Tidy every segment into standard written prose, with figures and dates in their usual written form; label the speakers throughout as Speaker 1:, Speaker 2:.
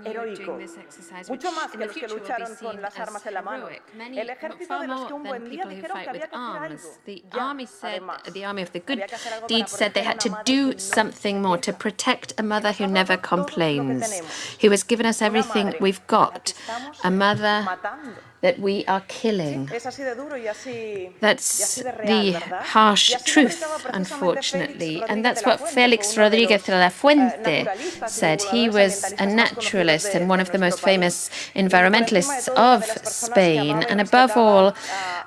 Speaker 1: heroicos, mucho más que los que lucharon con las armas en la mano. El ejército de los que un buen día dijeron que había que hacer algo.
Speaker 2: The army of the good deeds said they had to do something more to protect a mother who never complains, who has given us everything we've got, a mother that we are killing. That's the harsh truth, unfortunately. And that's what Félix Rodríguez de la Fuente said. He was a naturalist and one of the most famous environmentalists of Spain, and above all,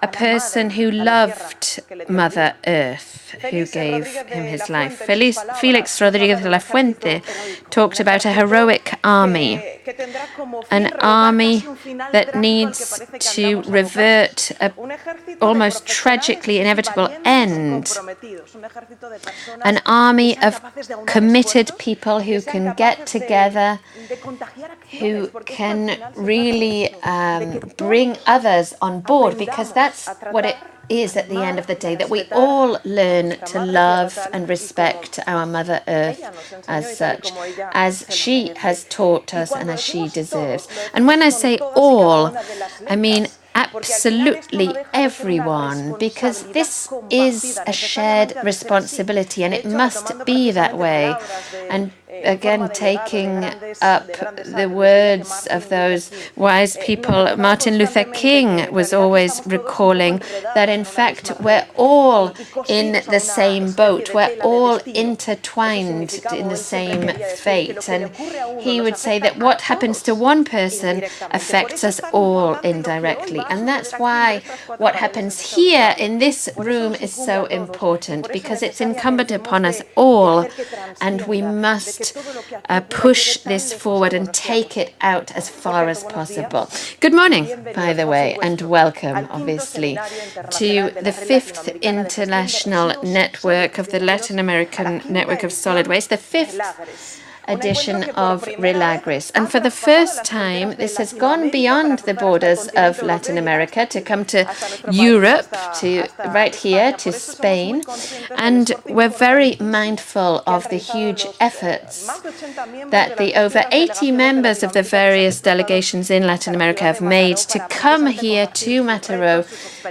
Speaker 2: a person who loved Mother Earth, who gave him his life. Félix Rodríguez de la Fuente talked about a heroic army, an army that needs to revert an almost tragically inevitable end, an army of committed people who can get together, who can really bring others on board, because that's what it is at the end of the day, that we all learn to love and respect our Mother Earth as such, as she has taught us and as she deserves. And when I say all, I mean absolutely everyone, because this is a shared responsibility and it must be that way. And again, taking up the words of those wise people, Martin Luther King was always recalling that in fact we're all in the same boat, we're all intertwined in the same fate. And he would say that what happens to one person affects us all indirectly. And that's why what happens here in this room is so important, because it's incumbent upon us all, and we must push this forward and take it out as far as possible. Good morning, by the way, and welcome, obviously, to the 5th International Network of the Latin American Network of Solid Waste, the 5th edition of Relagres. And for the first time, this has gone beyond the borders of Latin America to come to Europe, to right here to Spain. And we're very mindful of the huge efforts that the over 80 members of the various delegations in Latin America have made to come here to Mataró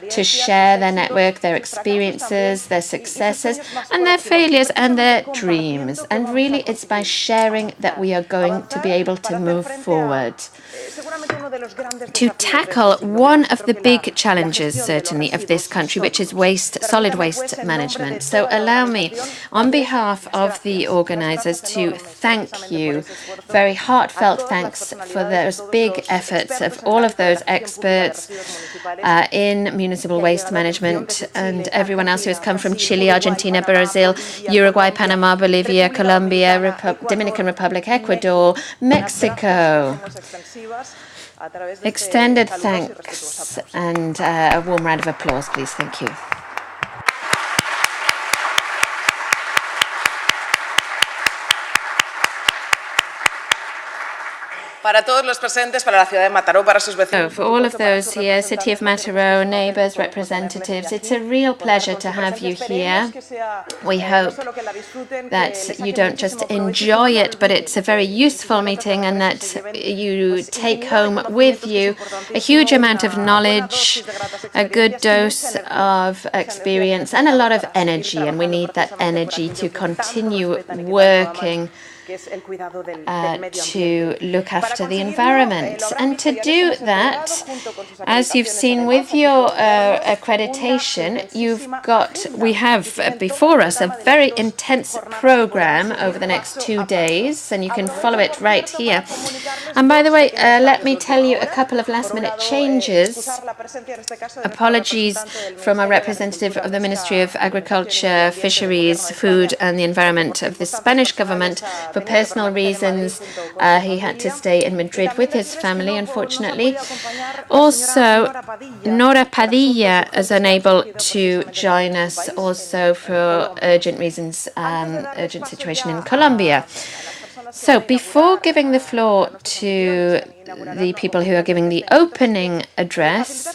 Speaker 2: to share their network, their experiences, their successes, and their failures and their dreams. And really, it's by sharing that we are going to be able to move forward to tackle one of the big challenges, certainly, of this country, which is solid waste management. So allow me, on behalf of the organizers, to thank you, very heartfelt thanks for those big efforts of all of those experts in municipal waste management and everyone else who has come from Chile, Argentina, Brazil, Uruguay, Panama, Bolivia, Colombia, Dominican Republic, Ecuador, Mexico. Extended thanks and a warm round of applause, please. Thank you.
Speaker 3: Para todos los presentes, para la ciudad de Mataró, para sus vecinos.
Speaker 2: For all of those here, City of Mataró, neighbours, representatives, it's a real pleasure to have you here. We hope that you don't just enjoy it, but it's a very useful meeting, and that you take home with you a huge amount of knowledge, a good dose of experience, and a lot of energy. And we need that energy to continue working to look after the environment. And to do that, as you've seen with your accreditation, we have before us a very intense program over the next 2 days, and you can follow it right here. And by the way, let me tell you a couple of last-minute changes. Apologies from a representative of the Ministry of Agriculture, Fisheries, Food and the Environment of the Spanish government. For personal reasons, he had to stay in Madrid with his family, unfortunately. Also, Nora Padilla is unable to join us, also for urgent reasons, urgent situation in Colombia. So before giving the floor to the people who are giving the opening address,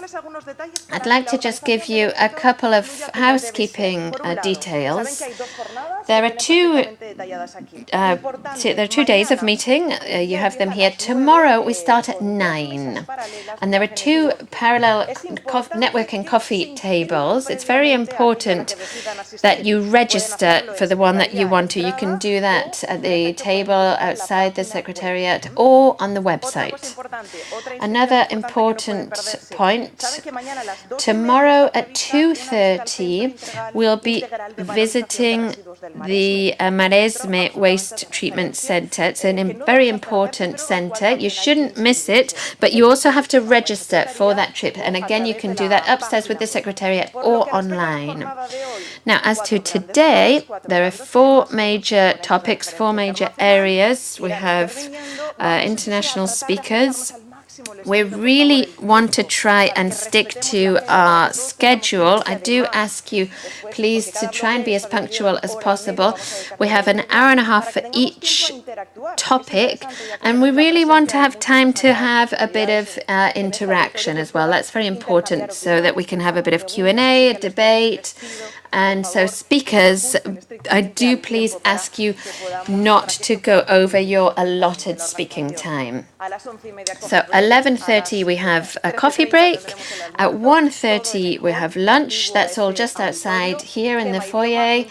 Speaker 2: I'd like to just give you a couple of housekeeping details. There are two days of meeting. You have them here. Tomorrow we start at 9. And there are 2 parallel networking coffee tables. It's very important that you register for the one that you want to. You can do that at the table outside the Secretariat or on the website. Another important point, tomorrow at 2:30 we'll be visiting the Maresme Waste Treatment Center. It's a very important center. You shouldn't miss it, but you also have to register for that trip. And again, you can do that upstairs with the Secretariat or online. Now, as to today, there are 4 major topics, 4 major areas. We have international speakers. We really want to try and stick to our schedule. I do ask you, please, to try and be as punctual as possible. We have an hour and a half for each topic, and we really want to have time to have a bit of interaction as well. That's very important, so that we can have a bit of Q&A, a debate. And so, speakers, I do please ask you not to go over your allotted speaking time. So, 11:30 we have a coffee break. At 1:30 we have lunch. That's all just outside here in the foyer.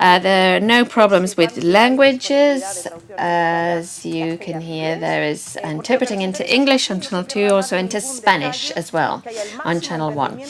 Speaker 2: There are no problems with languages. As you can hear, there is interpreting into English on Channel 2, also into Spanish as well on Channel 1.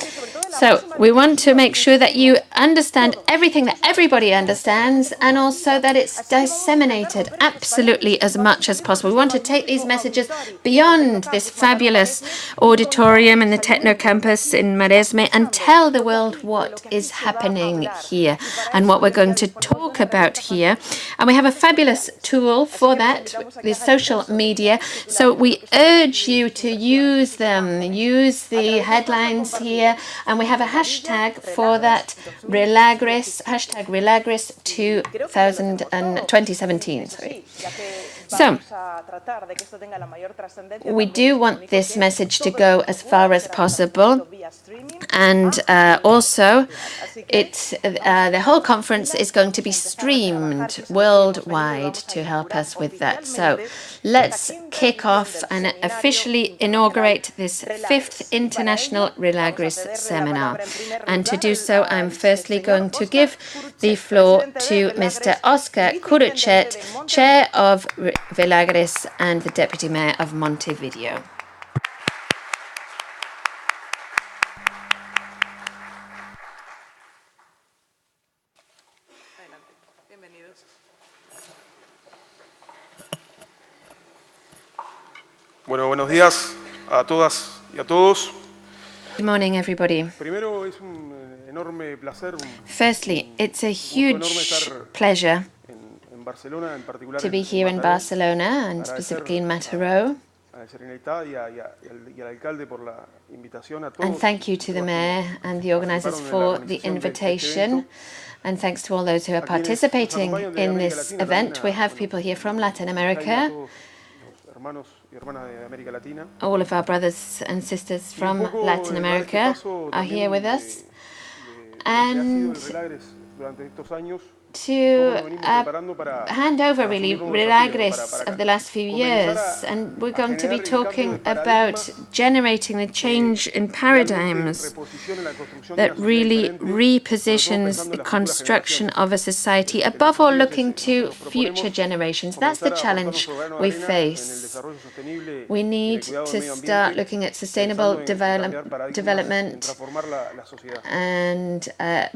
Speaker 2: So we want to make sure that you understand everything that everybody understands, and also that it's disseminated absolutely as much as possible. We want to take these messages beyond this fabulous auditorium in the Techno Campus in Maresme and tell the world what is happening here and what we're going to talk about here. And we have a fabulous tool for that, the social media. So we urge you to use them, use the headlines here, and we have a hashtag for that, Relagres, hashtag Relagres 2017. Sorry. So, we do want this message to go as far as possible, and also the whole conference is going to be streamed worldwide to help us with that. So let's kick off and officially inaugurate this 5th International Relagres Seminar. And to do so, I'm firstly going to give the floor to Mr. Oscar Curuchet, Chair of Relagres and the Deputy Mayor of Montevideo.
Speaker 4: Bueno, buenos días a todas y a todos.
Speaker 2: Good morning, everybody.
Speaker 4: Primero, es un enorme placer,
Speaker 2: Firstly, it's a huge pleasure
Speaker 4: en Barcelona, en particular
Speaker 2: to be here in Barcelona, and specifically in Mataró. And thank you to the Mayor and the organisers for the invitation. And thanks to all those who are participating in this event. We have people here from Latin America. All of our brothers and sisters from Latin America are here with us. And to hand over really Relagres of the last few years, and we're going to be talking about generating a change in paradigms that really repositions the construction of a society, above all looking to future generations. That's the challenge we face. We need to start looking at sustainable development and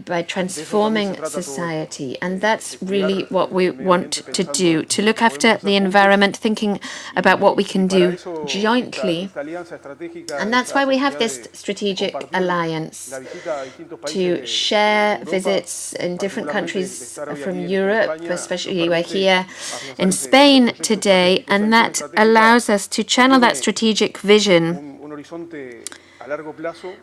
Speaker 2: by transforming society. And that's really what we want to do, to look after the environment, thinking about what we can do jointly. And that's why we have this strategic alliance to share visits in different countries from Europe, especially we're here in Spain today, and that allows us to channel that strategic vision,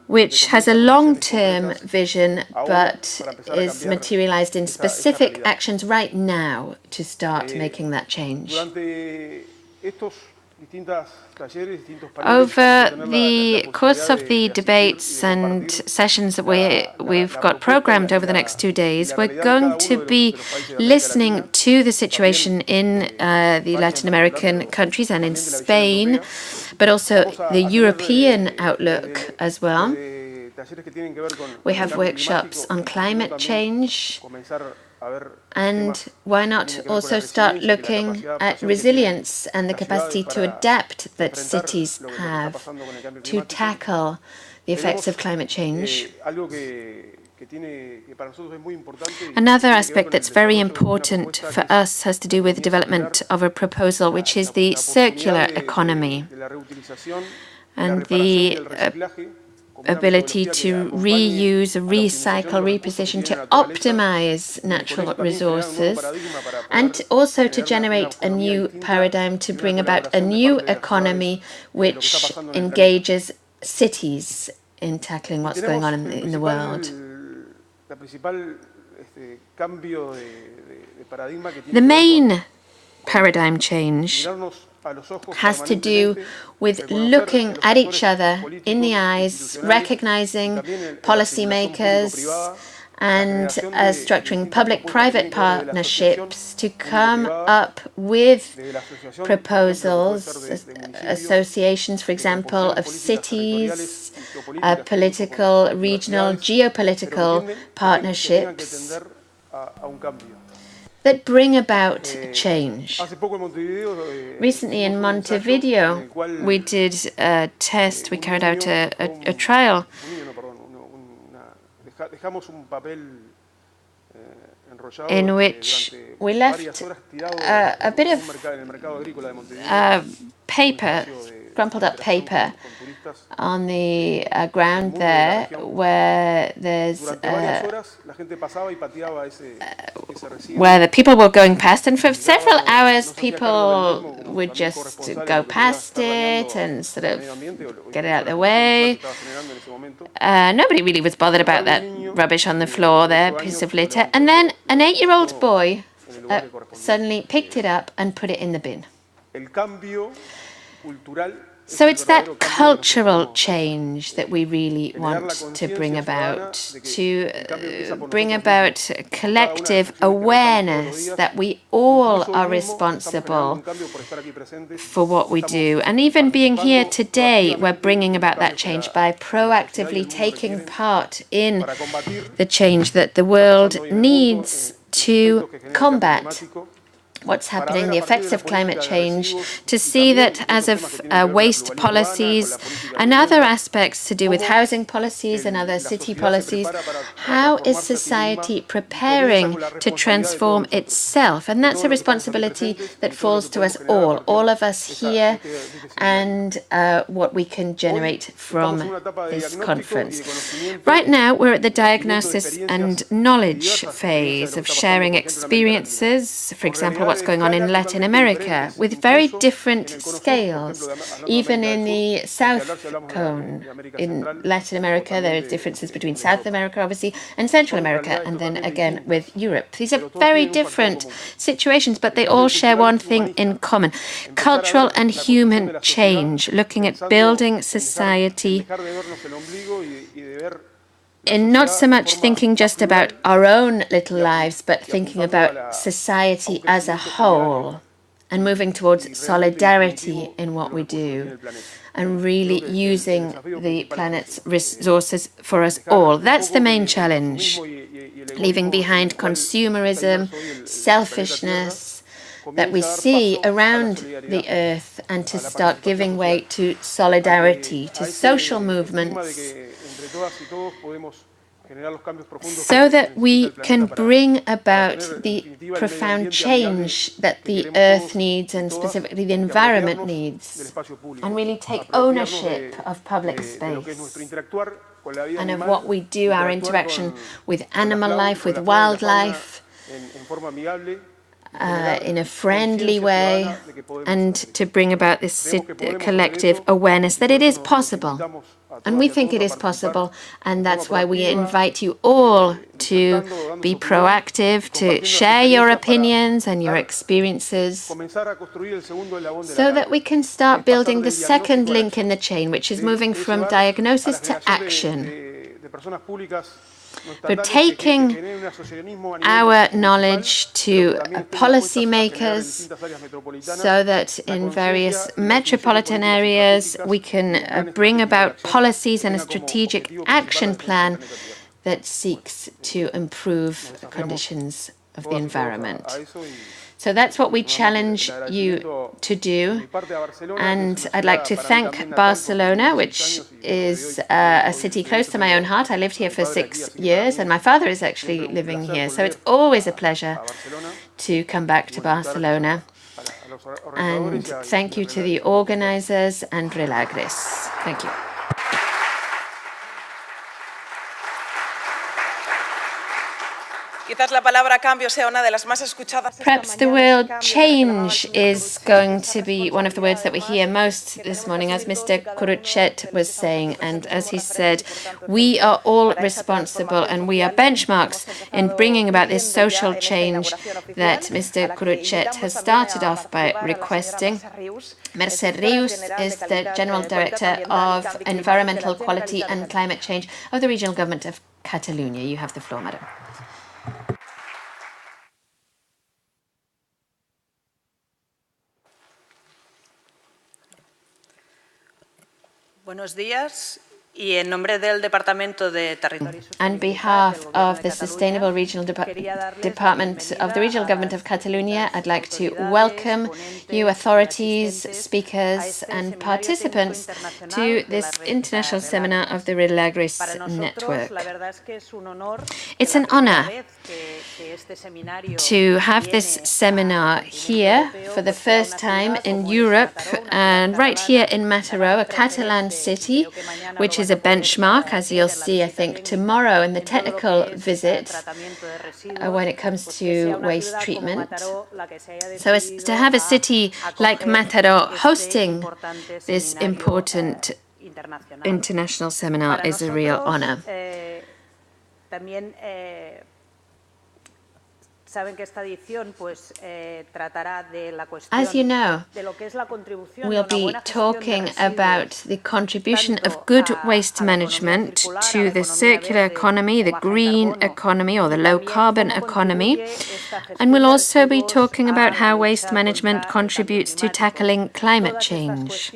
Speaker 2: which has a long-term vision but is materialized in specific actions right now to start making that change. Over the course of the debates and sessions that we've got programmed over the next 2 days, we're going to be listening to the situation in the Latin American countries and in Spain, but also the European outlook as well. We have workshops on climate change, and why not also start looking at resilience and the capacity to adapt that cities have to tackle the effects of climate change. Another aspect that's very important for us has to do with the development of a proposal, which is the circular economy and the ability to reuse, recycle, reposition, to optimize natural resources, and also to generate a new paradigm to bring about a new economy which engages cities in tackling what's going on in the world. The main paradigm change has to do with looking at each other in the eyes, recognizing policymakers, and structuring public-private partnerships to come up with proposals, associations, for example, of cities, political, regional, geopolitical partnerships that bring about change. Recently in Montevideo, we did a test, we carried out a trial in which we left a bit of paper, crumpled up paper, on the ground there, where there's where the people were going past, and for several hours people would just go past it and sort of get it out of the way. Nobody really was bothered about that rubbish on the floor there, piece of litter. And then an 8-year-old boy suddenly picked it up and put it in the bin. So it's that cultural change that we really want to bring about collective awareness that we all are responsible for what we do. And even being here today, we're bringing about that change by proactively taking part in the change that the world needs to combat what's happening, the effects of climate change, to see that as of waste policies and other aspects to do with housing policies and other city policies, how is society preparing to transform itself? And that's a responsibility that falls to us all of us here, and what we can generate from this conference. Right now, we're at the diagnosis and knowledge phase of sharing experiences, for example, what's going on in Latin America, with very different scales. Even in the South Cone, in Latin America, there are differences between South America, obviously, and Central America, and then again with Europe. These are very different situations, but they all share one thing in common: cultural and human change, looking at building society in not so much thinking just about our own little lives, but thinking about society as a whole, and moving towards solidarity in what we do, and really using the planet's resources for us all. That's the main challenge, leaving behind consumerism, selfishness that we see around the earth, and to start giving way to solidarity, to social movements, so that we can bring about the profound change that the earth needs, and specifically the environment needs, and really take ownership of public space and of what we do, our interaction with animal life, with wildlife, in a friendly way, and to bring about this collective awareness that it is possible. And we think it is possible, and that's why we invite you all to be proactive, to share your opinions and your experiences, so that we can start building the second link in the chain, which is moving from diagnosis to action. But taking our knowledge to policymakers so that in various metropolitan areas we can bring about policies and a strategic action plan that seeks to improve the conditions of the environment. So that's what we challenge you to do. And I'd like to thank Barcelona, which is a city close to my own heart. I lived here for 6 years, and my father is actually living here. So it's always a pleasure to come back to Barcelona. And thank you to the organizers and Relagres. Thank you. Perhaps the word change is going to be one of the words that we hear most this morning, as Mr. Kuruchet was saying. And as he said, we are all responsible and we are benchmarks in bringing about this social change that Mr. Kuruchet has started off by requesting. Mercè Rius is the General Director of Environmental Quality and Climate Change of the Regional Government of Catalonia. You have the floor, madam.
Speaker 5: Buenos días. Y en nombre del Departamento de Territorio y
Speaker 2: On behalf of the Sustainable Regional Department of the Regional Government of Catalonia, I'd like to welcome you authorities, speakers and participants to this international seminar of the Relagres network. It's an honor to have this seminar here for the first time in Europe and right here in Mataró, a Catalan city, which is a benchmark, as you'll see, I think, tomorrow in the technical visit when it comes to waste treatment. So as to have a city like Mataró hosting this important international seminar is a real honor. As you know, we'll be talking about the contribution of good waste management to the circular economy, the green economy or the low-carbon economy. And we'll also be talking about how waste management contributes to tackling climate change.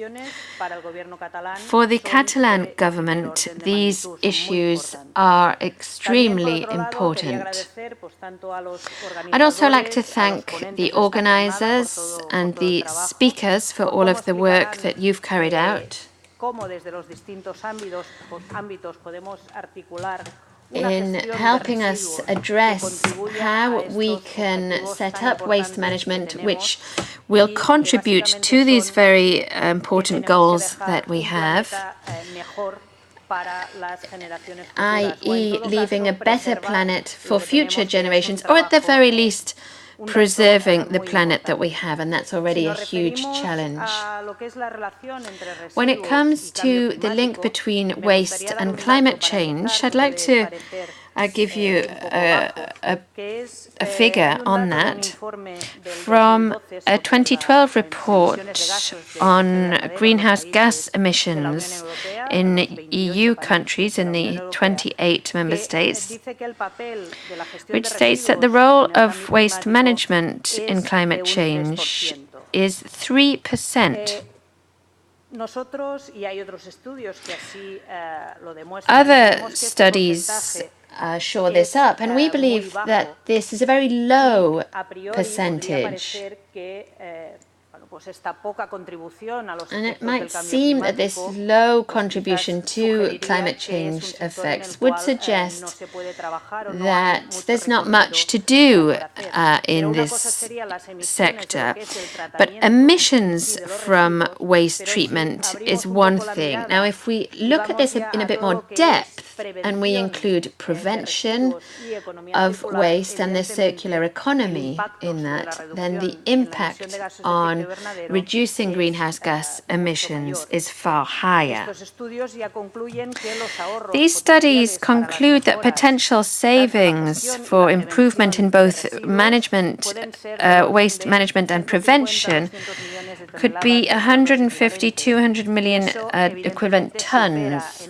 Speaker 2: For the Catalan government, these issues are extremely important. I'd also like to thank the organizers and the speakers for all of the work that you've carried out in helping us address how we can set up waste management which will contribute to these very important goals that we have, i.e. leaving a better planet for future generations, or at the very least preserving the planet that we have, and that's already a huge challenge. When it comes to the link between waste and climate change, I'd like to give you a figure on that from a 2012 report on greenhouse gas emissions in EU countries, in the 28 member states, which states that the role of waste management in climate change is 3%. Other studies shore this up, and we believe that this is a very low percentage. And it might seem that this low contribution to climate change effects would suggest that there's not much to do in this sector. But emissions from waste treatment is one thing. Now, if we look at this in a bit more depth, and we include prevention of waste and the circular economy in that, then the impact on reducing greenhouse gas emissions is far higher. These studies conclude that potential savings for improvement in both waste management and prevention could be 150, 200 million equivalent tons.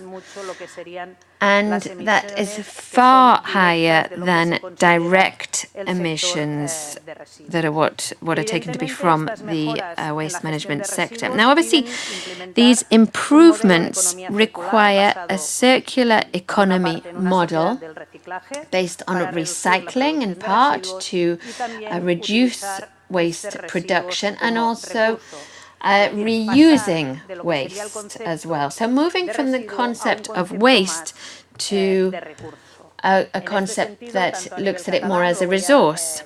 Speaker 2: And that is far higher than direct emissions that are what are taken to be from the waste management sector. Now, obviously, these improvements require a circular economy model based on recycling in part to reduce waste production and also reusing waste as well. So moving from the concept of waste to a concept that looks at it more as a resource.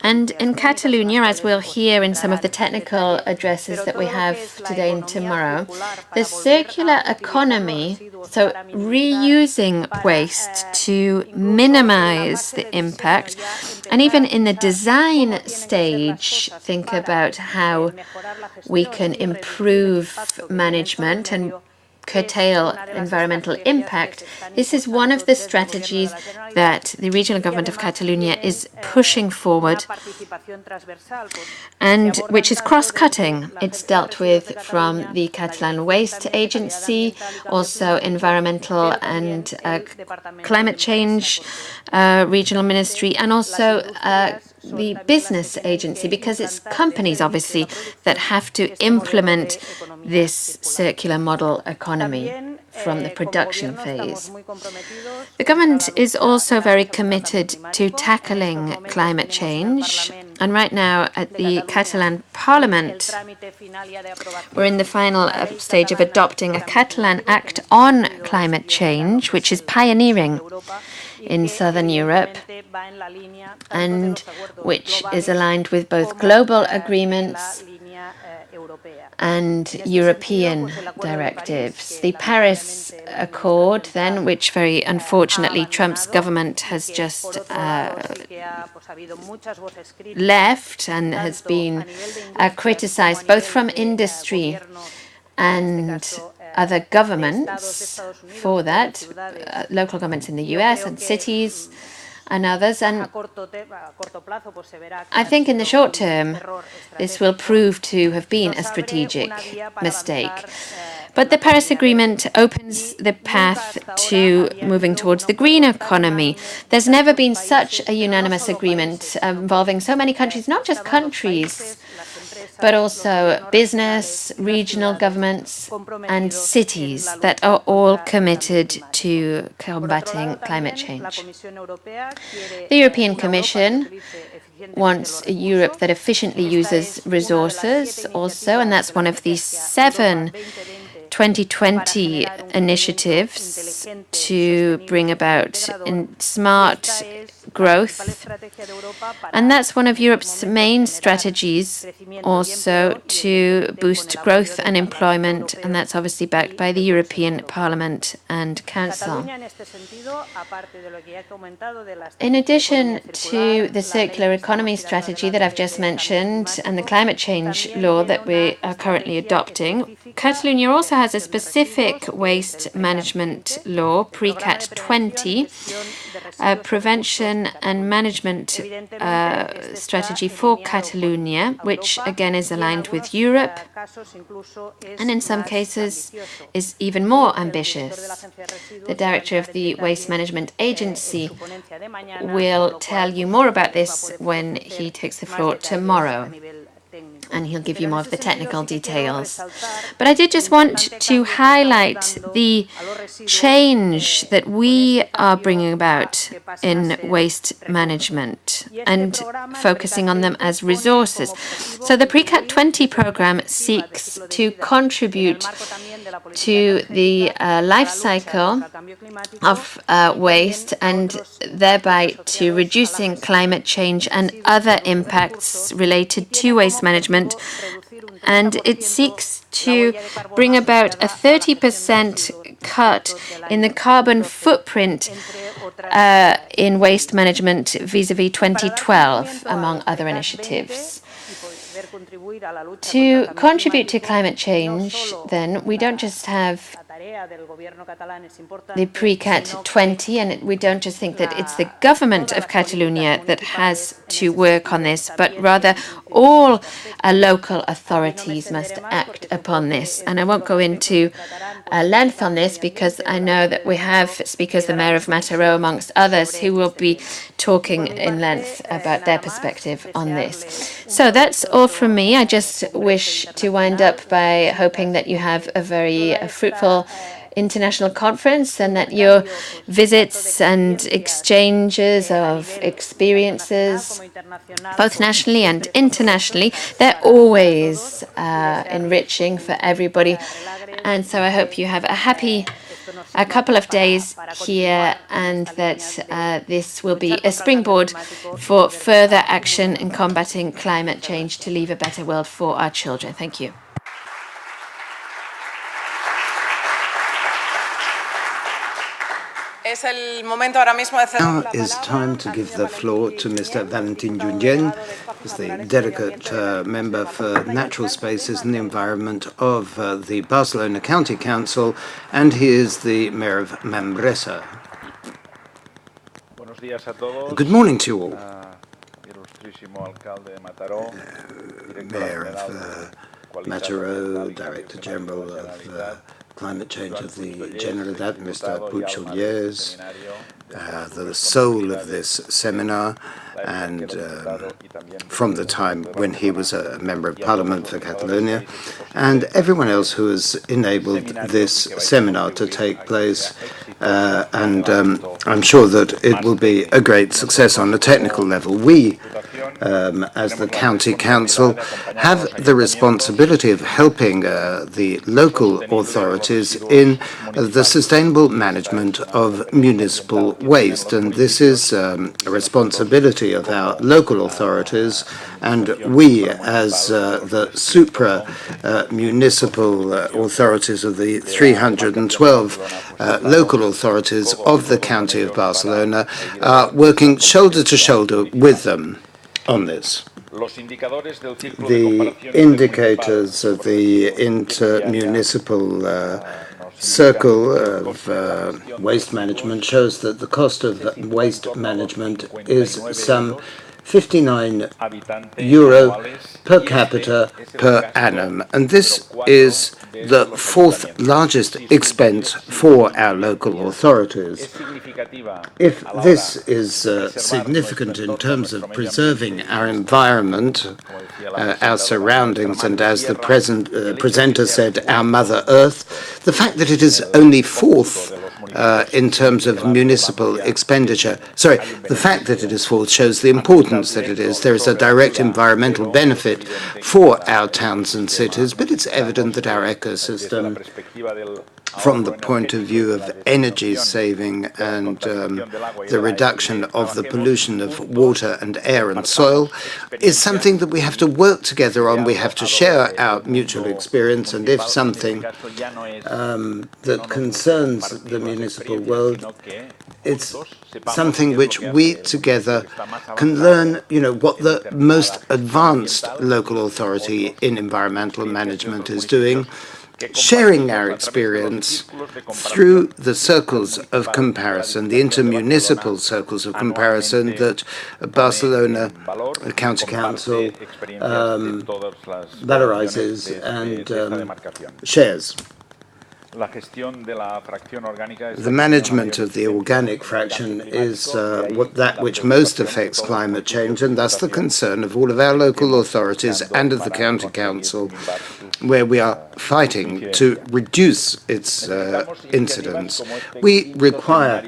Speaker 2: And in Catalonia, as we'll hear in some of the technical addresses that we have today and tomorrow, the circular economy, so reusing waste to minimize the impact, and even in the design stage, think about how we can improve management and curtail environmental impact. This is one of the strategies that the regional government of Catalonia is pushing forward and which is cross-cutting. It's dealt with from the Catalan Waste Agency, also environmental and climate change regional ministry, and also the business agency, because it's companies, obviously, that have to implement this circular model economy from the production phase. The government is also very committed to tackling climate change, and right now at the Catalan Parliament, we're in the final stage of adopting a Catalan Act on climate change, which is pioneering in Southern Europe and which is aligned with both global agreements and European directives. The Paris Accord, then, which very unfortunately Trump's government has just left and has been criticized both from industry and other governments for that, local governments in the US and cities and others. And I think in the short term, this will prove to have been a strategic mistake. But the Paris Agreement opens the path to moving towards the green economy. There's never been such a unanimous agreement involving so many countries, not just countries, but also business, regional governments, and cities that are all committed to combating climate change. The European Commission wants a Europe that efficiently uses resources also, and that's one of the 7 2020 initiatives to bring about smart growth. And that's one of Europe's main strategies also to boost growth and employment, and that's obviously backed by the European Parliament and Council. In addition to the circular economy strategy that I've just mentioned and the climate change law that we are currently adopting, Catalonia also has a specific waste management law, Pre-Cat 20, a prevention and management strategy for Catalonia, which again is aligned with Europe and in some cases is even more ambitious. The director of the Waste Management Agency will tell you more about this when he takes the floor tomorrow, and he'll give you more of the technical details. But I did just want to highlight the change that we are bringing about in waste management and focusing on them as resources. So the Pre-Cat 20 program seeks to contribute to the life cycle of waste and thereby to reducing climate change and other impacts related to waste management and it seeks to bring about a 30% cut in the carbon footprint in waste management vis-à-vis 2012, among other initiatives. To contribute to climate change, then, we don't just have the pre-CAT 20, and we don't just think that it's the government of Catalonia that has to work on this, but rather all local authorities must act upon this. And I won't go into length on this because I know that we have speakers, the Mayor of Mataró, amongst others, who will be talking in length about their perspective on this. So that's all from me. I just wish to wind up by hoping that you have a very fruitful international conference and that your visits and exchanges of experiences, both nationally and internationally, they're always enriching for everybody. And so I hope you have a couple of days here, and that this will be a springboard for further action in combating climate change to leave a better world for our children. Thank you.
Speaker 6: Now is time to give the floor to Mr. Valentin Junyen, who's the delegate member for Natural Spaces and the Environment of the Barcelona County Council, and he is the Mayor of Manresa. Good morning to you all. Mayor of Mataró, Director General of Climate Change of the Generalitat, Mr. Puig, the soul of this seminar, and from the time when he was a Member of Parliament for Catalonia, and everyone else who has enabled this seminar to take place. And I'm sure that it will be a great success on a technical level. We, as the County Council, have the responsibility of helping the local authorities in the sustainable management of municipal waste. And this is a responsibility of our local authorities, and we, as the supra-municipal authorities of the 312 local authorities of the County of Barcelona, are working shoulder to shoulder with them on this. The indicators of the intermunicipal circle of waste management shows that the cost of waste management is some €59 per capita per annum, and this is the fourth largest expense for our local authorities. If this is significant in terms of preserving our environment, our surroundings, and as the presenter said, our Mother Earth, the fact that it is only fourth in terms of municipal expenditure. The fact that it is fourth shows the importance that it is. There is a direct environmental benefit for our towns and cities, but it's evident that our ecosystem, from the point of view of energy saving and the reduction of the pollution of water and air and soil, is something that we have to work together on. We have to share our mutual experience, and if something that concerns the municipal world, it's something which we together can learn, what the most advanced local authority in environmental management is doing, sharing our experience through the circles of comparison, the intermunicipal circles of comparison that Barcelona County Council valorizes and shares. The management of the organic fraction is that which most affects climate change, and thus the concern of all of our local authorities and of the County Council, where we are fighting to reduce its incidence. We require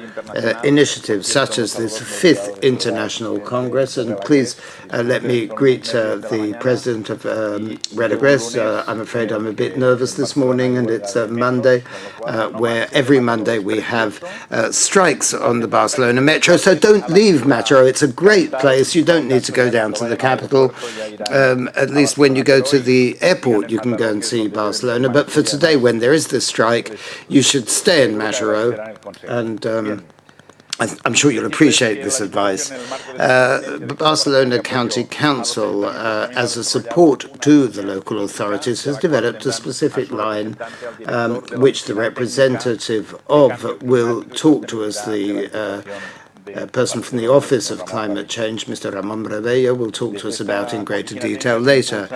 Speaker 6: initiatives such as this 5th International Congress, and please let me greet the president of Relagres. I'm afraid I'm a bit nervous this morning, and it's Monday, where every Monday we have strikes on the Barcelona metro, so don't leave Metro. It's a great place. You don't need to go down to the capital. At least when you go to the airport, you can go and see Barcelona. But for today, when there is this strike, you should stay in Metro, and I'm sure you'll appreciate this advice. Barcelona County Council, as a support to the local authorities, has developed a specific line which the representative of will talk to us, the person from the Office of Climate Change, Mr. Ramon Rebella, will talk to us about in greater detail later.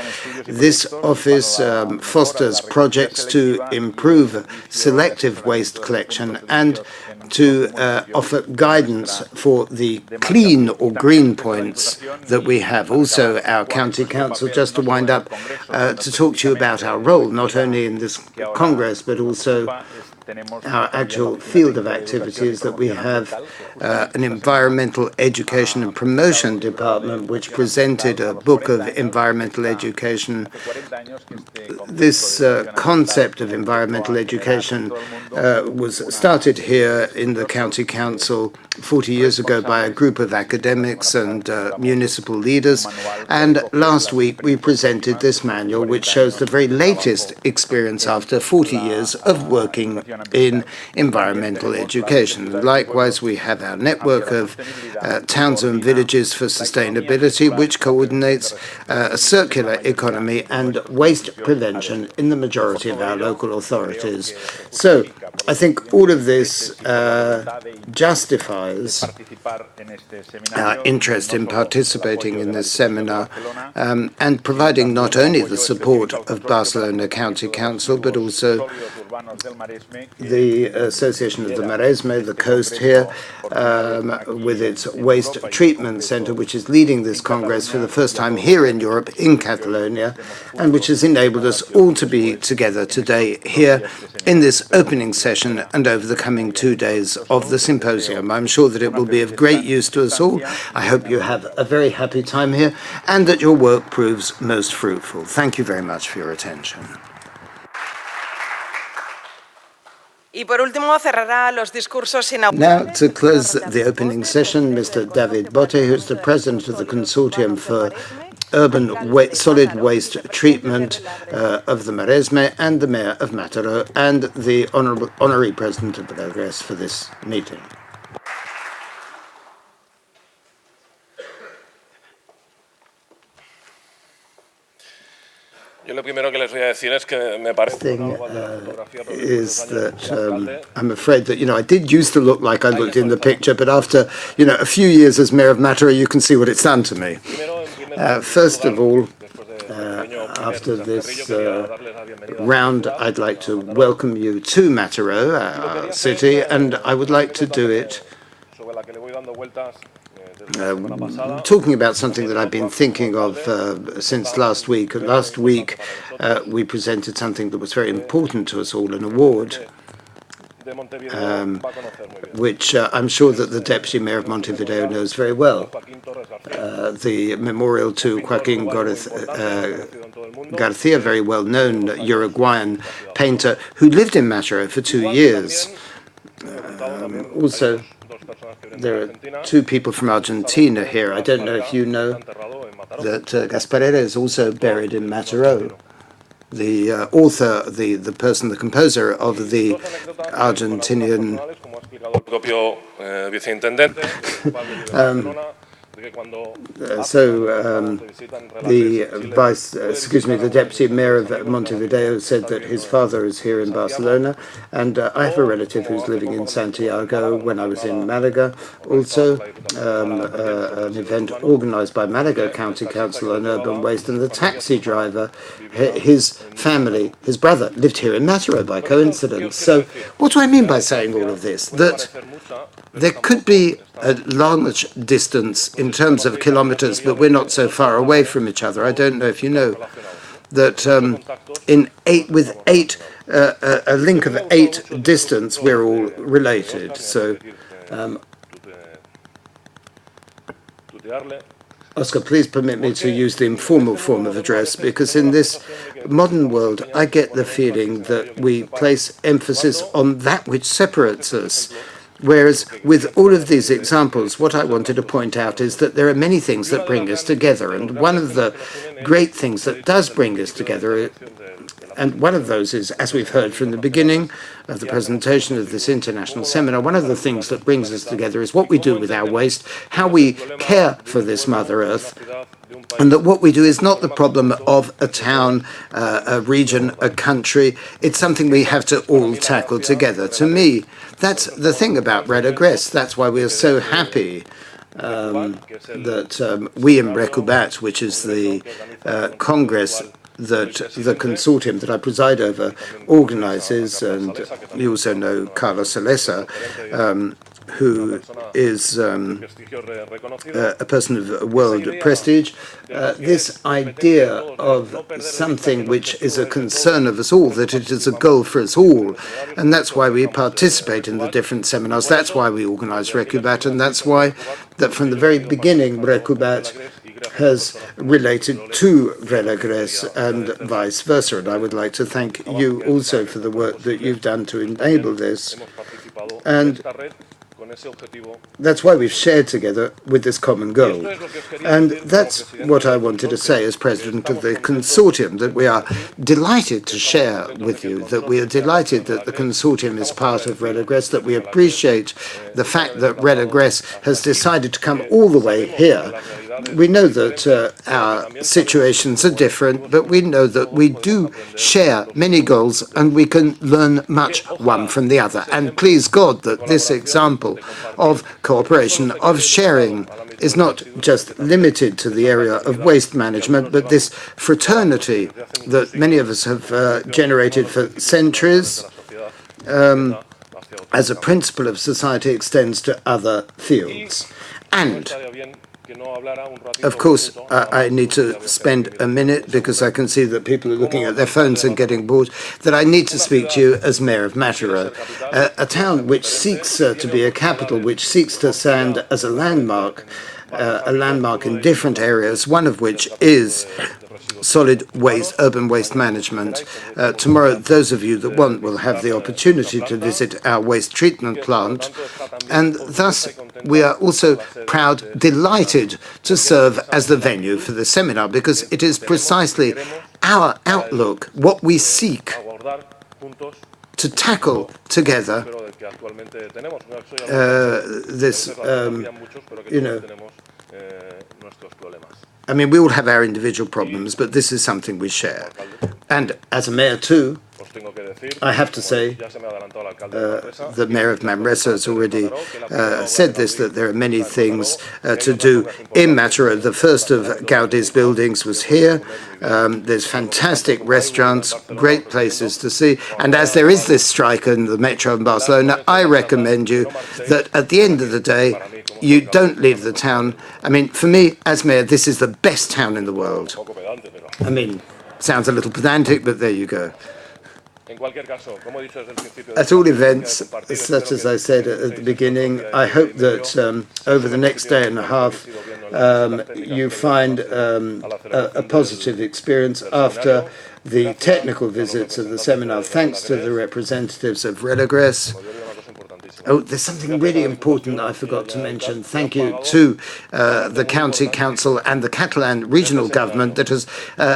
Speaker 6: This office fosters projects to improve selective waste collection and to offer guidance for the clean or green points that we have. Also, our county council, just to wind up, to talk to you about our role, not only in this Congress, but also our actual field of activities, that we have an environmental education and promotion department which presented a book of environmental education. This concept of environmental education was started here in the County Council 40 years ago by a group of academics and municipal leaders, and last week we presented this manual which shows the very latest experience after 40 years of working in environmental education. Likewise, we have our network of towns and villages for sustainability, which coordinates a circular economy and waste prevention in the majority of our local authorities. So I think all of this justifies our interest in participating in this seminar and providing not only the support of Barcelona County Council, but also the Association of the Maresme, the coast here, with its waste treatment center, which is leading this Congress for the first time here in Europe, in Catalonia, and which has enabled us all to be together today here in this opening session and over the coming 2 days of the symposium. I'm sure that it will be of great use to us all. I hope you have a very happy time here and that your work proves most fruitful. Thank you very much for your attention.
Speaker 3: Y por último, cerrará los discursos
Speaker 6: Now, to close the opening session, Mr. David Botte, who is the president of the Consortium for Urban Solid Waste Treatment of the Maresme, and the Mayor of Mataró, and the Honorary President of Relagres for this meeting.
Speaker 4: Lo primero que les voy a decir es que me parece
Speaker 6: is that I'm afraid that, I did used to look like I looked in the picture, but after, a few years as Mayor of Mataró, you can see what it's done to me. First of all, after this round, I'd like to welcome you to Mataró, our city, and I would like to do it talking about something that I've been thinking of since last week. Last week, we presented something that was very important to us all, an award, which I'm sure that the Deputy Mayor of Montevideo knows very well. The memorial to Joaquin Garcia, very well-known Uruguayan painter who lived in Mataró for 2 years. Also, there are 2 people from Argentina here. I don't know if you know that Gasparera is also buried in Mataró. The author, the person, the composer of the Argentinian the Deputy Mayor of Montevideo said that his father is here in Barcelona, and I have a relative who's living in Santiago. When I was in Malaga, also an event organized by Malaga County Council on Urban Waste, and the taxi driver, his family, his brother, lived here in Mataró by coincidence. So what do I mean by saying all of this? That there could be a large distance in terms of kilometers, but we're not so far away from each other. I don't know if you know that with a link of 8 distance, we're all related. So, Oscar, please permit me to use the informal form of address, because in this modern world, I get the feeling that we place emphasis on that which separates us. Whereas with all of these examples, what I wanted to point out is that there are many things that bring us together. And one of the great things that does bring us together, and one of those is, as we've heard from the beginning of the presentation of this international seminar, one of the things that brings us together is what we do with our waste, how we care for this Mother Earth, and that what we do is not the problem of a town, a region, a country. It's something we have to all tackle together. To me, that's the thing about Relagres. That's why we are so happy that we in Recubat, which is the Congress that the consortium that I preside over organizes, and you also know Carlos Salesa, who is a person of world prestige. This idea of something which is a concern of us all, that it is a goal for us all, and that's why we participate in the different seminars, that's why we organize Recubat, and that's why that from the very beginning Recubat has related to Relagres and vice versa. And I would like to thank you also for the work that you've done to enable this. And that's why we've shared together with this common goal. And that's what I wanted to say as president of the consortium, that we are delighted to share with you, that we are delighted that the consortium is part of Relagres, that we appreciate the fact that Relagres has decided to come all the way here. We know that our situations are different, but we know that we do share many goals and we can learn much one from the other. And please God that this example of cooperation, of sharing, is not just limited to the area of waste management, but this fraternity that many of us have generated for centuries as a principle of society extends to other fields. And of course, I need to spend a minute, because I can see that people are looking at their phones and getting bored, that I need to speak to you as Mayor of Mataró, a town which seeks to be a capital, which seeks to stand as a landmark in different areas, one of which is solid waste, urban waste management. Tomorrow, those of you that want will have the opportunity to visit our waste treatment plant, and thus we are also proud, delighted to serve as the venue for the seminar, because it is precisely our outlook, what we seek to tackle together I mean, we all have our individual problems, but this is something we share. And as a mayor too, I have to say, the mayor of Manresa has already said this, that there are many things to do in Mataró. The first of Gaudi's buildings was here. There's fantastic restaurants, great places to see. And as there is this strike in the metro in Barcelona, I recommend you that at the end of the day, you don't leave the town. I mean, for me, as mayor, this is the best town in the world. I mean, sounds a little pedantic, but there you go. At all events, such as I said at the beginning, I hope that over the next day and a half, you find a positive experience after the technical visits of the seminar. Thanks to the representatives of Relagres. Oh, there's something really important I forgot to mention. Thank you to the County Council and the Catalan regional government that has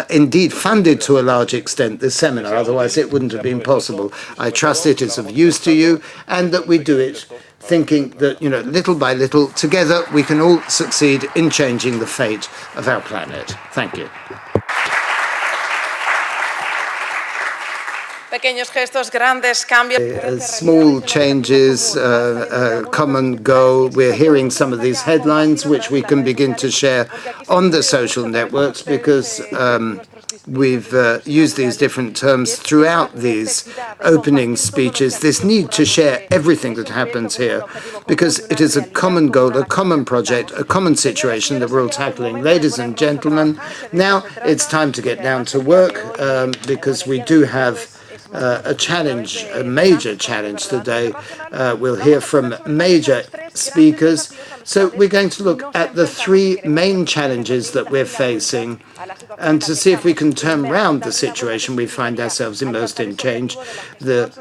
Speaker 6: indeed funded to a large extent this seminar. Otherwise, it wouldn't have been possible. I trust it is of use to you, and that we do it thinking that, you know, little by little, together, we can all succeed in changing the fate of our planet. Thank you. Small changes, common goal. We're hearing some of these headlines, which we can begin to share on the social networks, because we've used these different terms throughout these opening speeches, this need to share everything that happens here, because it is a common goal, a common project, a common situation that we're all tackling. Ladies and gentlemen, now it's time to get down to work, because we do have a challenge, a major challenge today. We'll hear from major speakers. So we're going to look at the three main challenges that we're facing and to see if we can turn around the situation we find ourselves immersed in, change the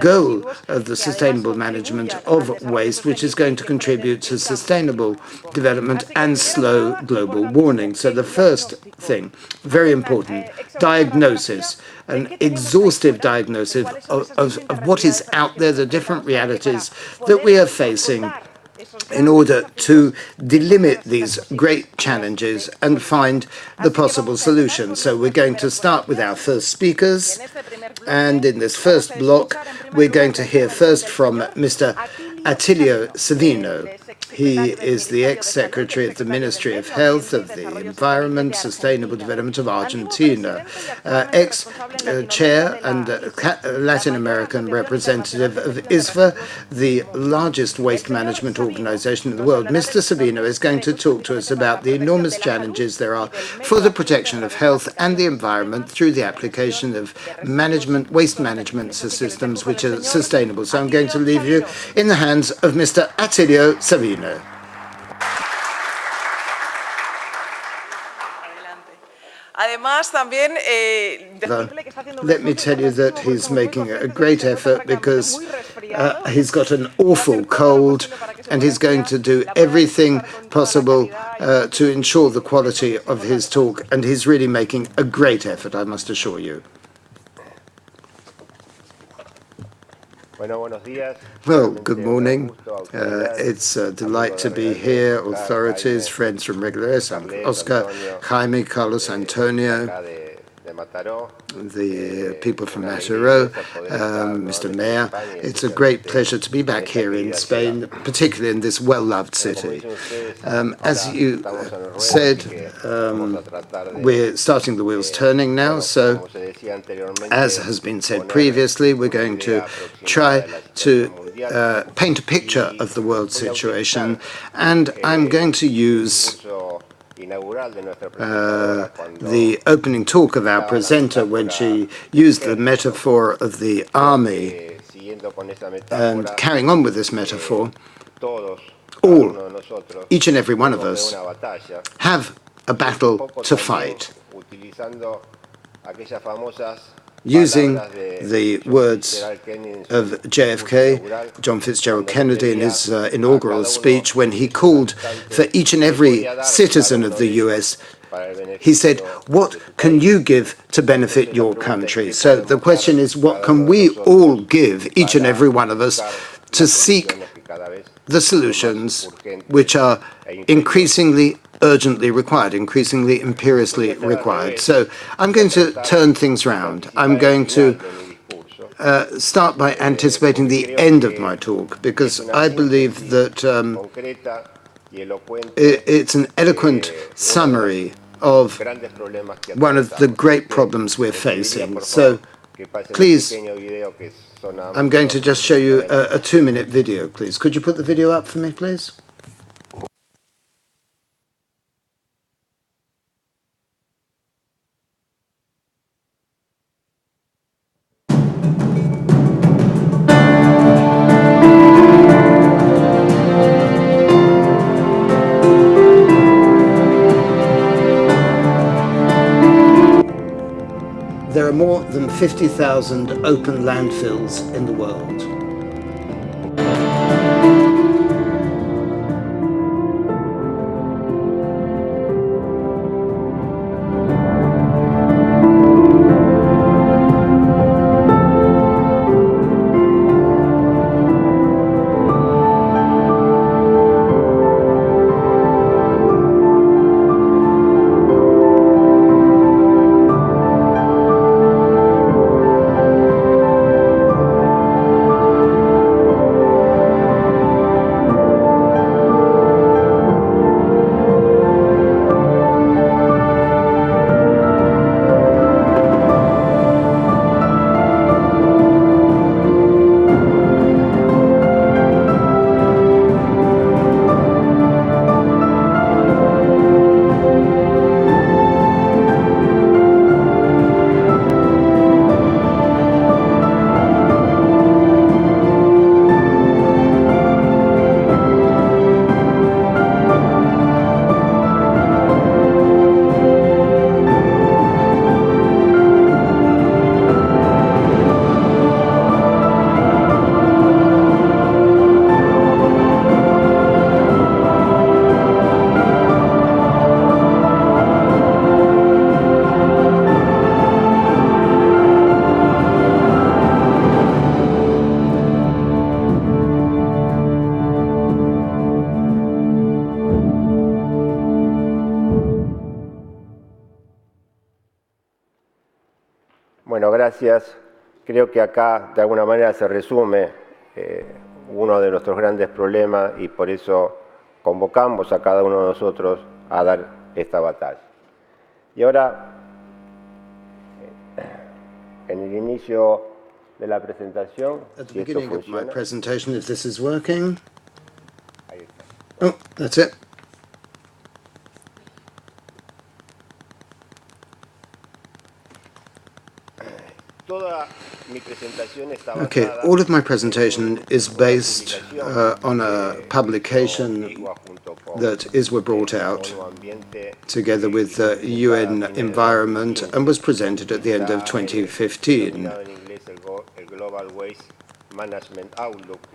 Speaker 6: goal of the sustainable management of waste, which is going to contribute to sustainable development and slow global warming. So the first thing, very important, diagnosis, an exhaustive diagnosis of what is out there, the different realities that we are facing, in order to delimit these great challenges and find the possible solutions. So we're going to start with our first speakers. And in this first block, we're going to hear first from Mr. Attilio Savino. He is the ex-secretary of the Ministry of Health, of the Environment, Sustainable Development of Argentina, ex-chair and Latin American representative of ISVA, the largest waste management organization in the world. Mr. Savino is going to talk to us about the enormous challenges there are for the protection of health and the environment through the application of waste management systems which are sustainable. So I'm going to leave you in the hands of Mr. Attilio Savino. Let me tell you that he's making a great effort because he's got an awful cold and he's going to do everything possible to ensure the quality of his talk, and he's really making a great effort, I must assure you. Well, good morning. It's a delight to be here. Authorities, friends from Relagres, Oscar, Jaime, Carlos, Antonio, the people from Mataró, Mr. Mayor. It's a great pleasure to be back here in Spain, particularly in this well-loved city. As you said, we're starting the wheels turning now, so as has been said previously, we're going to try to paint a picture of the world situation, and I'm going to use the opening talk of our presenter when she used the metaphor of the army, and carrying on with this metaphor, each and every one of us have a battle to fight. Using the words of JFK, John Fitzgerald Kennedy, in his inaugural speech, when he called for each and every citizen of the US, he said, what can you give to benefit your country? So the question is, what can we all give, each and every one of us, to seek the solutions which are increasingly urgently required, increasingly imperiously required. So I'm going to turn things round. I'm going to start by anticipating the end of my talk, because I believe that it's an eloquent summary of one of the great problems we're facing. So please, I'm going to just show you a 2-minute video, please. Could you put the video up for me, please? There are more than 50,000 open landfills in the world.
Speaker 7: gracias. Creo que acá de alguna manera se resume uno de nuestros grandes problemas y por eso convocamos a cada uno de nosotros a dar esta batalla. Y ahora, en el inicio de la presentación,
Speaker 6: At the
Speaker 7: si esto
Speaker 6: beginning of my
Speaker 7: funciona.
Speaker 6: presentation, if this is working.
Speaker 7: Ahí está.
Speaker 6: Oh, that's it.
Speaker 7: Toda mi presentación está basada
Speaker 6: Okay, all of my presentation is based on a publication that ISWA brought out together with the UN Environment and was presented at the end of 2015,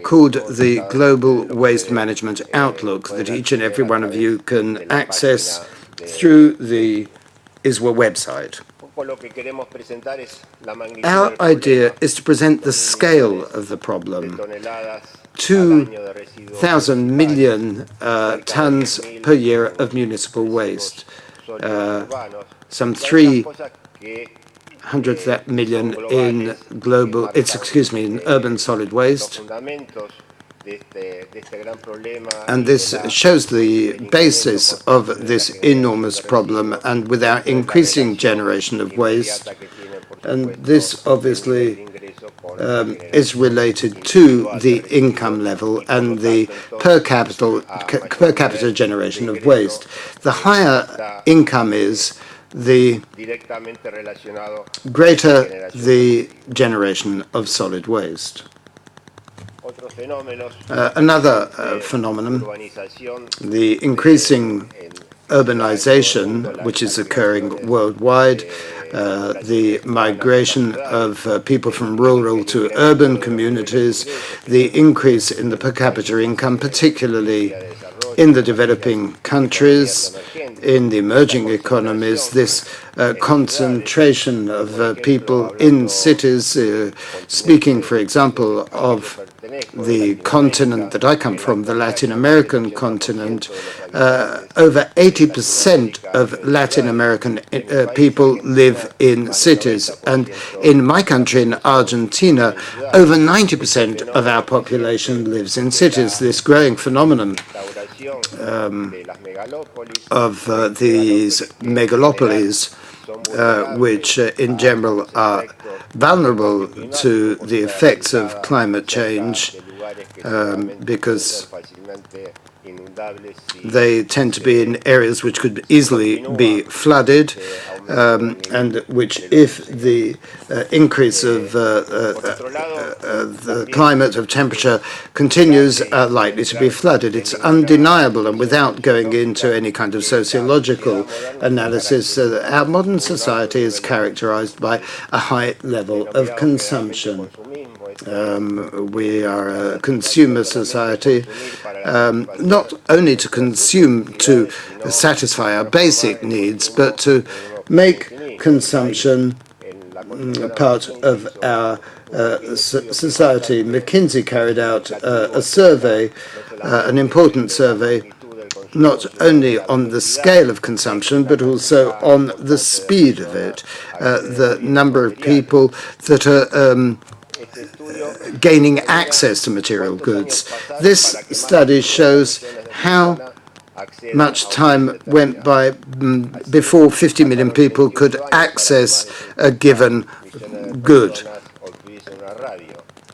Speaker 6: called the Global Waste Management Outlook, that each and every one of you can access through the ISWA website. Our idea is to present the scale of the problem. 2,000 million tons per year of municipal waste, some 300 million in in urban solid waste. And this shows the basis of this enormous problem, and with our increasing generation of waste, and this obviously is related to the income level and the per capita generation of waste. The higher income is, the greater the generation of solid waste. Another phenomenon, the increasing urbanization, which is occurring worldwide, the migration of people from rural to urban communities, the increase in the per capita income, particularly in the developing countries, in the emerging economies, this concentration of people in cities, speaking, for example, of the continent that I come from, the Latin American continent, over 80% of Latin American people live in cities. And in my country, in Argentina, over 90% of our population lives in cities. This growing phenomenon of these megalopolies, which in general are vulnerable to the effects of climate change because they tend to be in areas which could easily be flooded, and which, if the increase of the climate of temperature continues, are likely to be flooded. It's undeniable, and without going into any kind of sociological analysis, our modern society is characterized by a high level of consumption. We are a consumer society, not only to consume to satisfy our basic needs, but to make consumption part of our society. McKinsey carried out a survey, an important survey, not only on the scale of consumption, but also on the speed of it, the number of people that are gaining access to material goods. This study shows how much time went by before 50 million people could access a given good.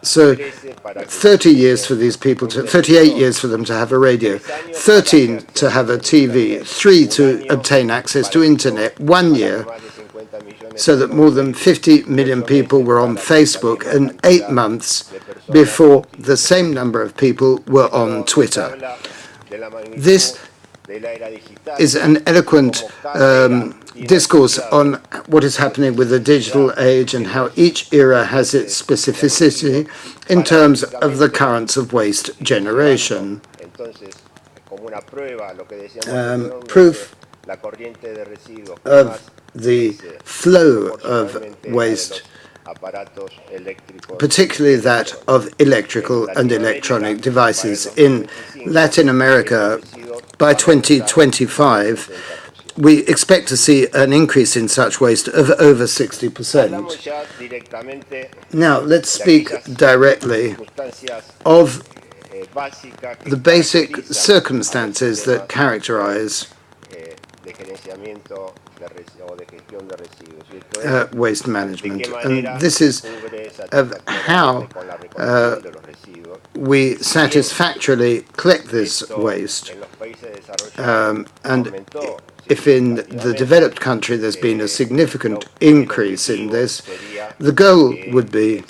Speaker 6: So 30 years for these people, 38 years for them to have a radio, 13 to have a TV, 3 to obtain access to internet, 1 year, so that more than 50 million people were on Facebook, and 8 months before the same number of people were on Twitter. This is an eloquent discourse on what is happening with the digital age and how each era has its specificity in terms of the currents of waste generation. Proof of the flow of waste, particularly that of electrical and electronic devices. In Latin America, by 2025, we expect to see an increase in such waste of over 60%. Now, let's speak directly of the basic circumstances that characterize waste management. And this is of how we satisfactorily collect this waste. And if in the developed country there's been a significant increase in this, the goal would be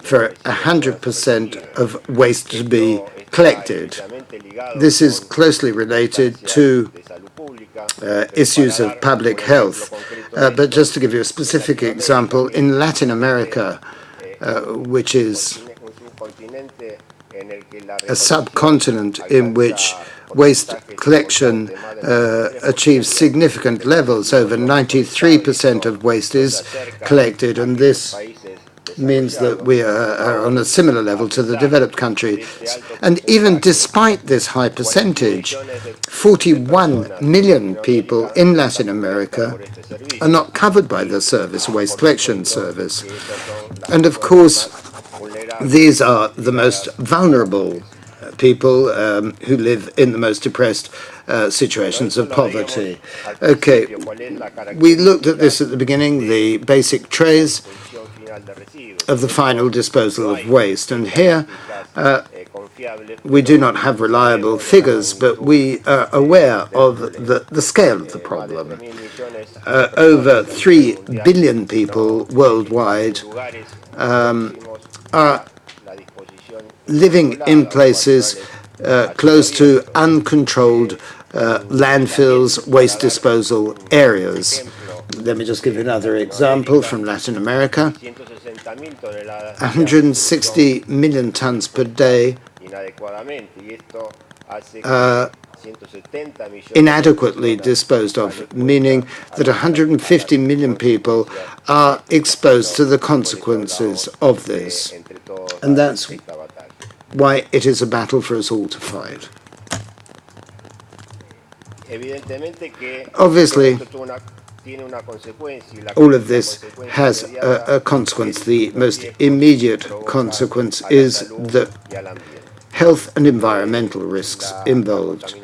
Speaker 6: for 100% of waste to be collected. This is closely related to issues of public health. But just to give you a specific example, in Latin America, which is a subcontinent in which waste collection achieves significant levels. Over 93% of waste is collected, and this means that we are on a similar level to the developed countries. And even despite this high percentage, 41 million people in Latin America are not covered by the service, waste collection service. And of course, these are the most vulnerable people who live in the most depressed situations of poverty. Okay, we looked at this at the beginning, the basic trays of the final disposal of waste. And here we do not have reliable figures, but we are aware of the scale of the problem. Over 3 billion people worldwide are living in places close to uncontrolled landfills, waste disposal areas. Let me just give you another example from Latin America. 160 million tons per day inadequately disposed of, meaning that 150 million people are exposed to the consequences of this. And that's why it is a battle for us all to fight. Obviously, all of this has a consequence. The most immediate consequence is the health and environmental risks involved.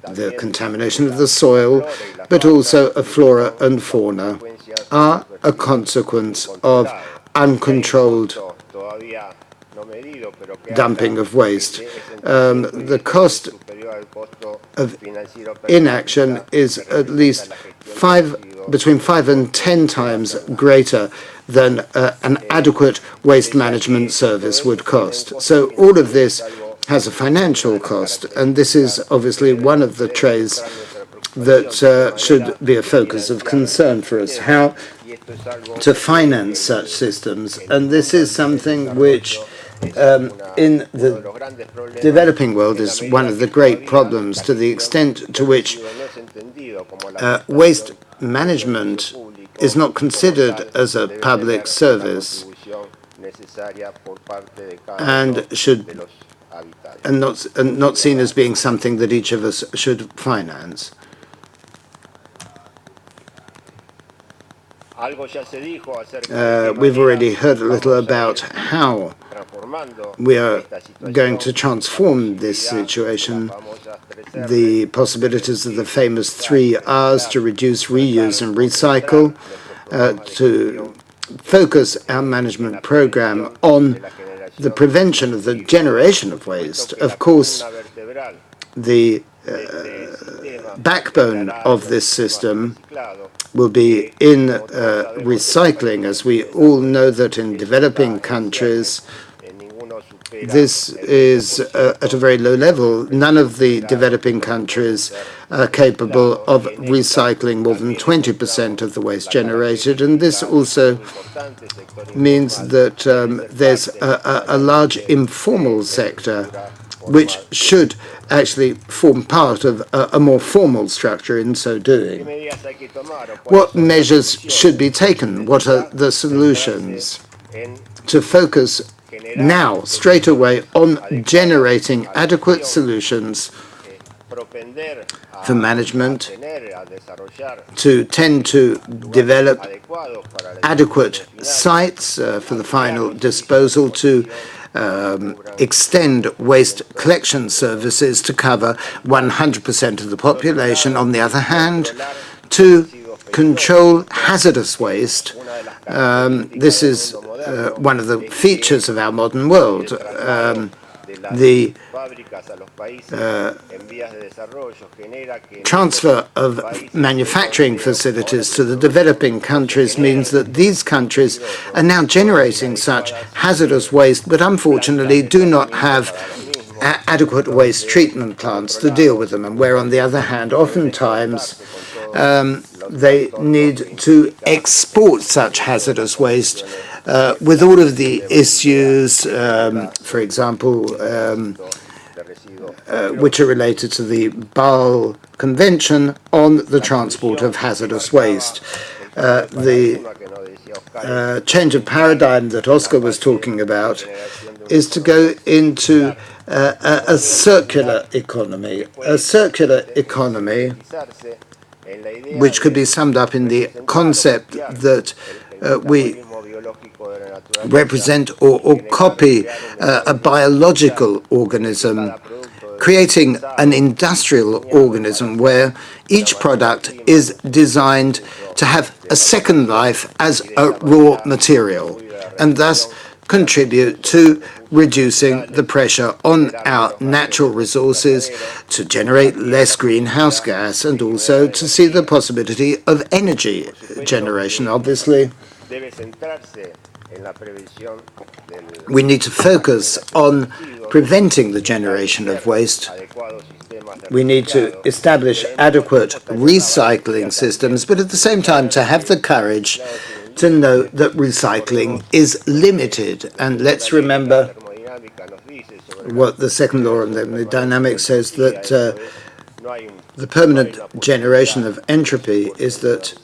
Speaker 6: The contamination of the soil, but also of flora and fauna, are a consequence of uncontrolled dumping of waste. The cost of inaction is at least between 5 and 10 times greater than an adequate waste management service would cost. So all of this has a financial cost, and this is obviously one of the trays that should be a focus of concern for us, how to finance such systems. And this is something which in the developing world is one of the great problems, to the extent to which waste management is not considered as a public service and not seen as being something that each of us should finance. We've already heard a little about how we are going to transform this situation, the possibilities of the famous 3 R's to reduce, reuse, and recycle, to focus our management program on the prevention of the generation of waste. Of course, the backbone of this system will be in recycling, as we all know that in developing countries this is at a very low level. None of the developing countries are capable of recycling more than 20% of the waste generated, and this also means that there's a large informal sector which should actually form part of a more formal structure in so doing. What measures should be taken? What are the solutions? To focus now, straight away, on generating adequate solutions for management to tend to develop adequate sites for the final disposal, to extend waste collection services to cover 100% of the population. On the other hand, to control hazardous waste. This is one of the features of our modern world. The transfer of manufacturing facilities to the developing countries means that these countries are now generating such hazardous waste, but unfortunately do not have adequate waste treatment plants to deal with them, and where, on the other hand, oftentimes they need to export such hazardous waste with all of the issues, for example, which are related to the Bâle Convention on the transport of hazardous waste. The change of paradigm that Oscar was talking about is to go into a circular economy which could be summed up in the concept that we represent or copy a biological organism, creating an industrial organism where each product is designed to have a second life as a raw material, and thus contribute to reducing the pressure on our natural resources, to generate less greenhouse gas, and also to see the possibility of energy generation. Obviously, we need to focus on preventing the generation of waste. We need to establish adequate recycling systems, but at the same time to have the courage to know that recycling is limited. And let's remember what the second law of thermodynamics says, that the permanent generation of entropy is that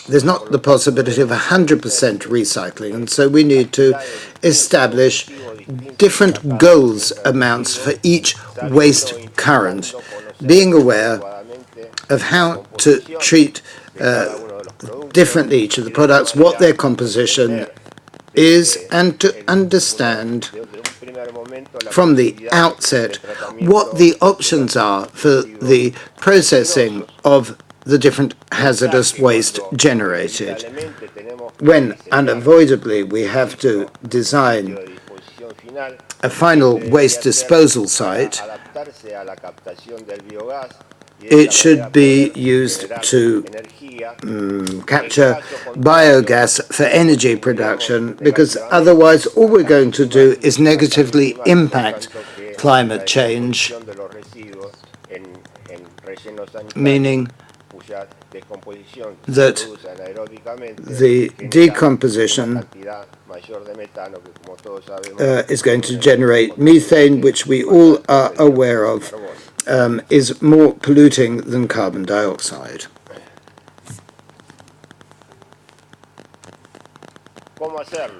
Speaker 6: there's not the possibility of 100% recycling, and so we need to establish different goals amounts for each waste current, being aware of how to treat differently each of the products, what their composition is, and to understand from the outset what the options are for the processing of the different hazardous waste generated, when unavoidably we have to design a final waste disposal site. It should be used to capture biogas for energy production, because otherwise all we're going to do is negatively impact climate change, meaning that the decomposition is going to generate methane, which we all are aware of is more polluting than carbon dioxide.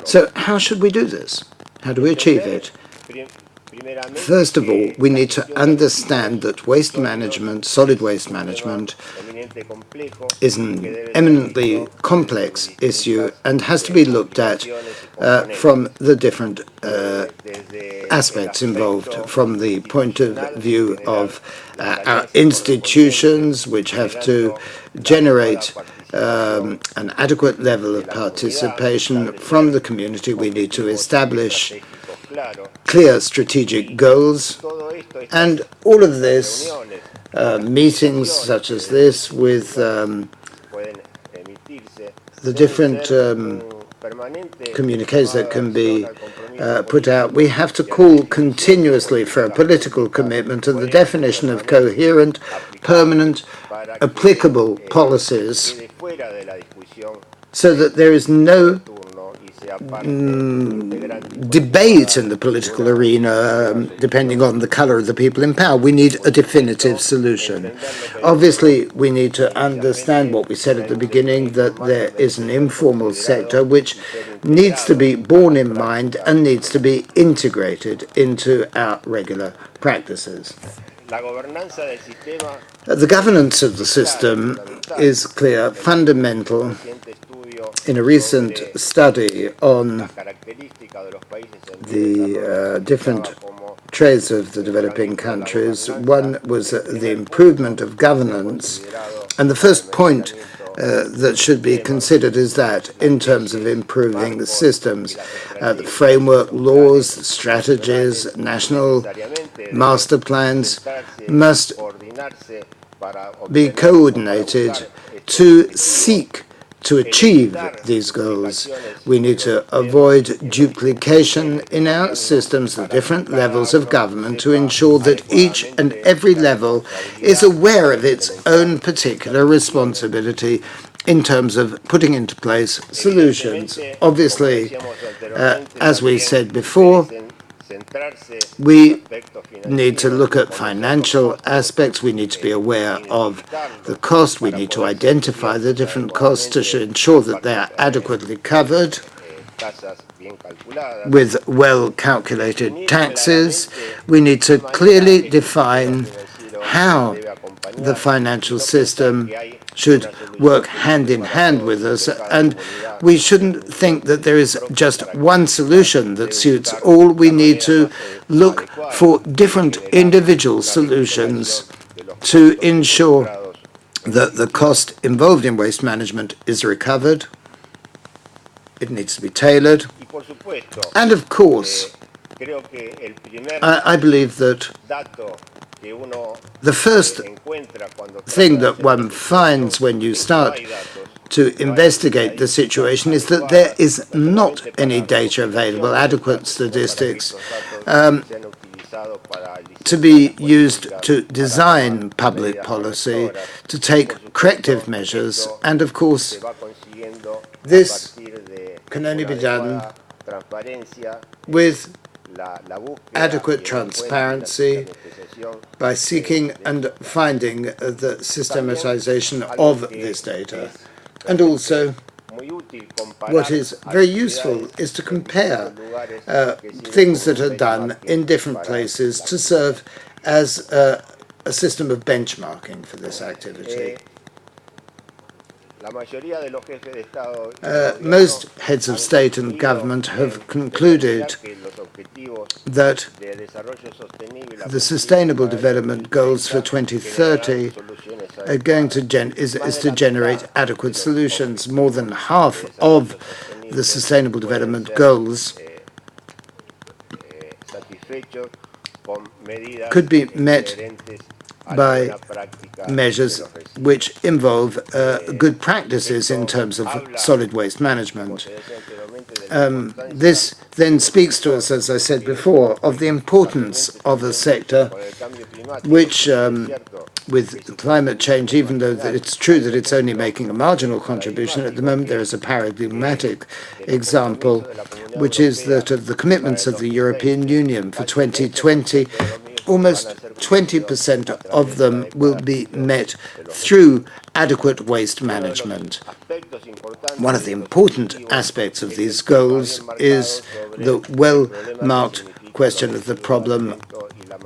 Speaker 6: So how should we do this? How do we achieve it? First of all, we need to understand that waste management, solid waste management, is an eminently complex issue and has to be looked at from the different aspects involved, from the point of view of our institutions, which have to generate an adequate level of participation from the community. We need to establish clear strategic goals, and all of this, meetings such as this with the different communiques that can be put out, we have to call continuously for a political commitment and the definition of coherent, permanent, applicable policies, so that there is no debate in the political arena depending on the color of the people in power. We need a definitive solution. Obviously, we need to understand what we said at the beginning, that there is an informal sector which needs to be borne in mind and needs to be integrated into our regular practices. The governance of the system is clear, fundamental. In a recent study on the different traits of the developing countries, one was the improvement of governance. And the first point that should be considered is that, in terms of improving the systems, the framework, laws, strategies, national master plans must be coordinated to seek to achieve these goals. We need to avoid duplication in our systems at different levels of government to ensure that each and every level is aware of its own particular responsibility in terms of putting into place solutions. Obviously, as we said before, we need to look at financial aspects. We need to be aware of the cost. We need to identify the different costs to ensure that they are adequately covered with well-calculated taxes. We need to clearly define how the financial system should work hand in hand with us, and we shouldn't think that there is just one solution that suits all. We need to look for different individual solutions to ensure that the cost involved in waste management is recovered. It needs to be tailored. And of course, I believe that the first thing that one finds when you start to investigate the situation is that there is not any data available, adequate statistics, to be used to design public policy, to take corrective measures, and of course, this can only be done with adequate transparency by seeking and finding the systematization of this data. And also, what is very useful is to compare things that are done in different places to serve as a system of benchmarking for this activity. Most heads of state and government have concluded that the Sustainable Development Goals for 2030 are going to generate adequate solutions. More than half of the Sustainable Development Goals could be met by measures which involve good practices in terms of solid waste management. This then speaks to us, as I said before, of the importance of a sector which, with climate change, even though it's true that it's only making a marginal contribution, at the moment there is a paradigmatic example, which is that of the commitments of the European Union for 2020, almost 20% of them will be met through adequate waste management. One of the important aspects of these goals is the well-marked question of the problem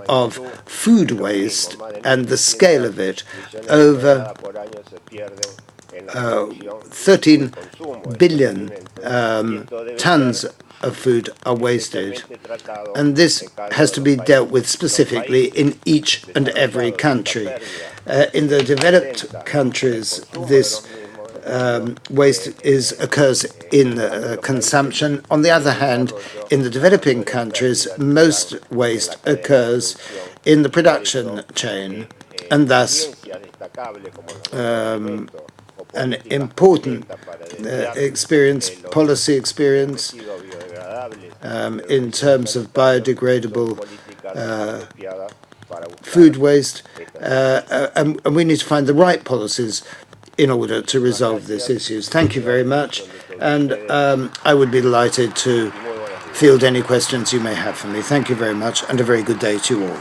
Speaker 6: of food waste and the scale of it. Over 13 billion tons of food are wasted, and this has to be dealt with specifically in each and every country. In the developed countries, this waste occurs in consumption. On the other hand, in the developing countries, most waste occurs in the production chain, and thus an important policy experience in terms of biodegradable food waste, and we need to find the right policies in order to resolve these issues. Thank you very much, and I would be delighted to field any questions you may have for me. Thank you very much, and a very good day to you all.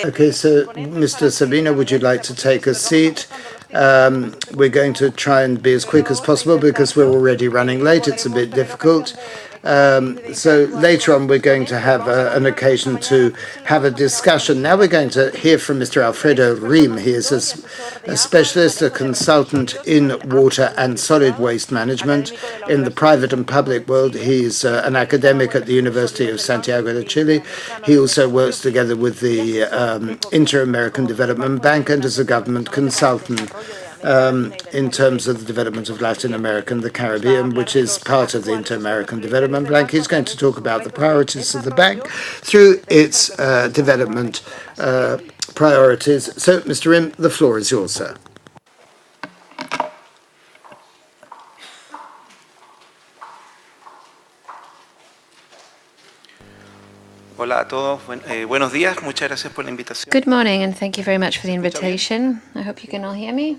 Speaker 6: Okay, so Mr. Sabino, would you like to take a seat? We're going to try and be as quick as possible because we're already running late. It's a bit difficult. So later on, we're going to have an occasion to have a discussion. Now we're going to hear from Mr. Alfredo Ream. He is a specialist, a consultant in water and solid waste management in the private and public world. He's an academic at the University of Santiago de Chile. He also works together with the Inter-American Development Bank and as a government consultant in terms of the development of Latin America and the Caribbean, which is part of the Inter-American Development Bank. He's going to talk about the priorities of the bank through its development priorities. So, Mr. Rim, the floor is yours, sir.
Speaker 2: Good morning, and thank you very much for the invitation. I hope you can all hear me.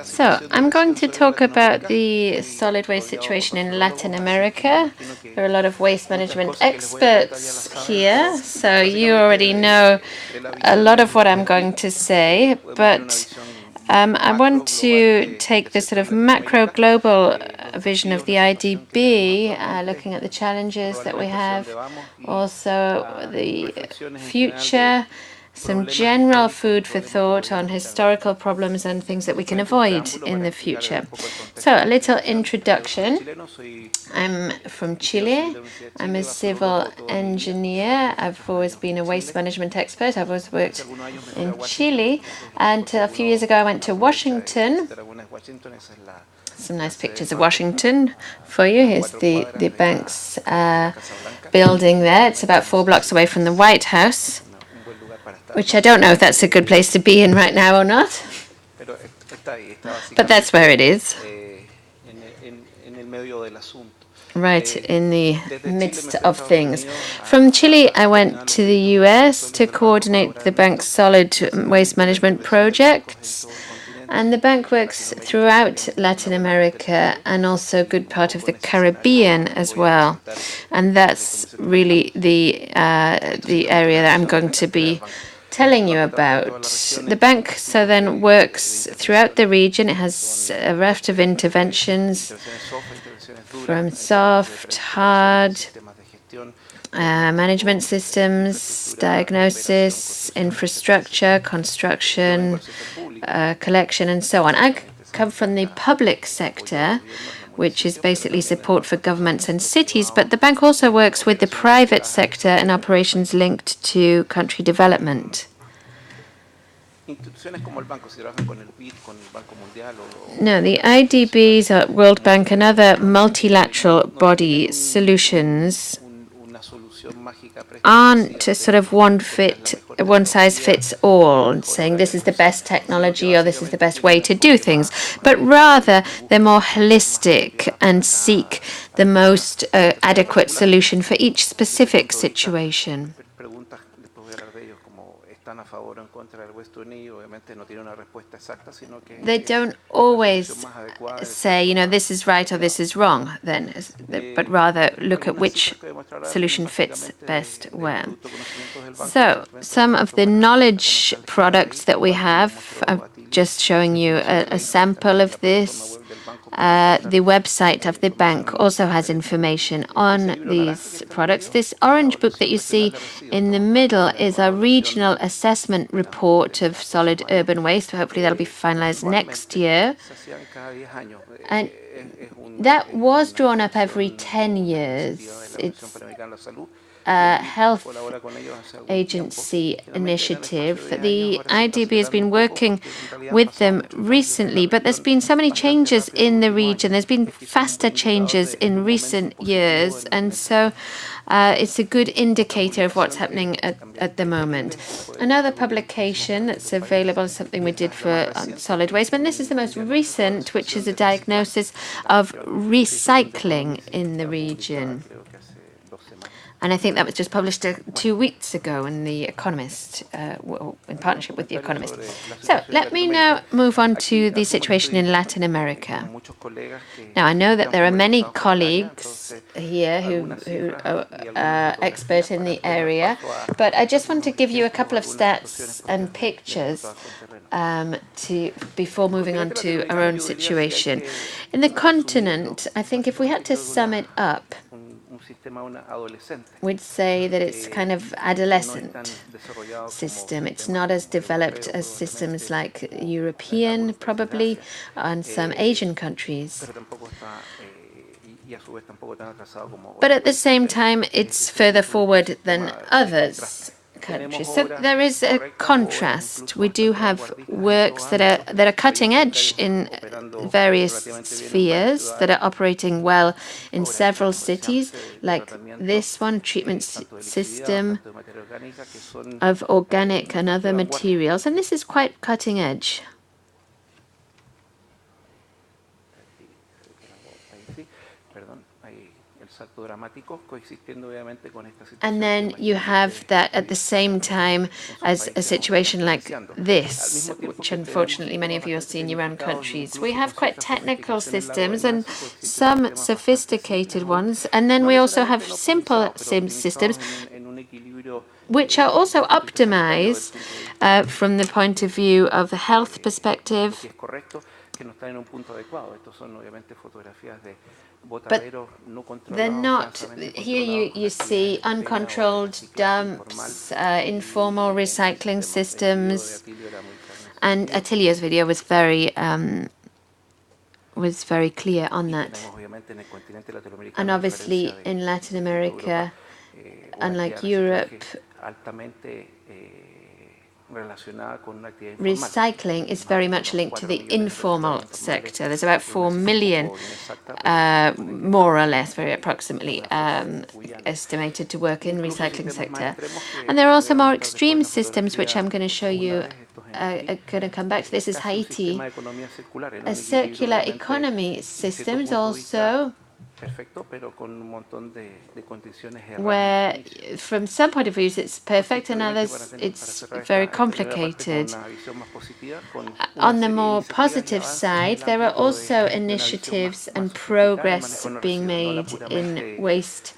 Speaker 2: So, I'm going to talk about the solid waste situation in Latin America. There are a lot of waste management experts here, so you already know a lot of what I'm going to say, but I want to take this sort of macro global vision of the IDB, looking at the challenges that we have, also the future, some general food for thought on historical problems and things that we can avoid in the future. So, a little introduction. I'm from Chile. I'm a civil engineer. I've always been a waste management expert. I've always worked in Chile. Until a few years ago, I went to Washington. Some nice pictures of Washington for you. Here's the bank's building there. It's about 4 blocks away from the White House, which I don't know if that's a good place to be in right now or not. But that's where it is. Right in the midst of things. From Chile, I went to the US to coordinate the bank's solid waste management projects. And the bank works throughout Latin America and also a good part of the Caribbean as well. And that's really the area that I'm going to be telling you about. The bank so then works throughout the region. It has a raft of interventions from soft, hard, management systems, diagnosis, infrastructure, construction, collection, and so on. I come from the public sector, which is basically support for governments and cities, but the bank also works with the private sector and operations linked to country development. No, the IDBs, World Bank, and other multilateral body solutions aren't a sort of one size fits all, saying this is the best technology or this is the best way to do things, but rather they're more holistic and seek the most adequate solution for each specific situation. They don't always say, this is right or this is wrong, then, but rather look at which solution fits best where. So, some of the knowledge products that we have, I'm just showing you a sample of this. The website of the bank also has information on these products. This orange book that you see in the middle is a regional assessment report of solid urban waste. Hopefully that'll be finalized next year. And that was drawn up every 10 years. It's a health agency initiative. The IDB has been working with them recently, but there's been so many changes in the region. There's been faster changes in recent years, and so it's a good indicator of what's happening at the moment. Another publication that's available is something we did for solid waste, and this is the most recent, which is a diagnosis of recycling in the region. And I think that was just published 2 weeks ago in The Economist, in partnership with The Economist. So let me now move on to the situation in Latin America. Now, I know that there are many colleagues here who are expert in the area, but I just want to give you a couple of stats and pictures before moving on to our own situation. In the continent, I think if we had to sum it up, we'd say that it's kind of adolescent system. It's not as developed as systems like European, probably, and some Asian countries. But at the same time, it's further forward than others countries. So there is a contrast. We do have works that are cutting edge in various spheres, that are operating well in several cities, like this one, treatment system of organic and other materials, and this is quite cutting edge. And then you have that at the same time as a situation like this, which unfortunately many of you are seeing in your own countries. We have quite technical systems and some sophisticated ones, and then we also have simple systems which are also optimized from the point of view of the health perspective. But they're not. Here you see uncontrolled dumps, informal recycling systems, and Attilio's video was very clear on that. And obviously in Latin America, unlike Europe, recycling is very much linked to the informal sector. There's about 4 million, more or less, very approximately, estimated to work in recycling sector. And there are also more extreme systems, which I'm going to show you. I'm going to come back to. This is Haiti. A circular economy systems also, where from some point of view it's perfect and others it's very complicated. On the more positive side, there are also initiatives and progress being made in waste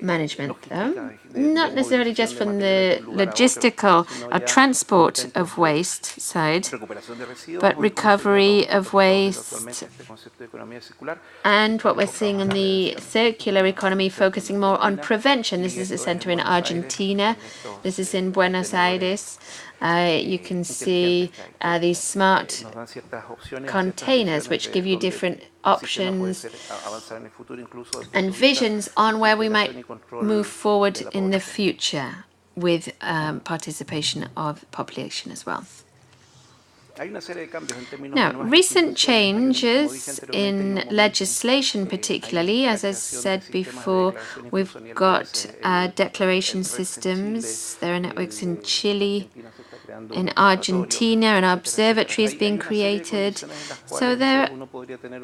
Speaker 2: management, though. Not necessarily just from the logistical or transport of waste side, but recovery of waste. And what we're seeing in the circular economy, focusing more on prevention. This is a center in Argentina. This is in Buenos Aires. You can see these smart containers, which give you different options and visions on where we might move forward in the future with participation of population as well. Now, recent changes in legislation particularly, as I said before, we've got declaration systems. There are networks in Chile, in Argentina, an observatory is being created. So there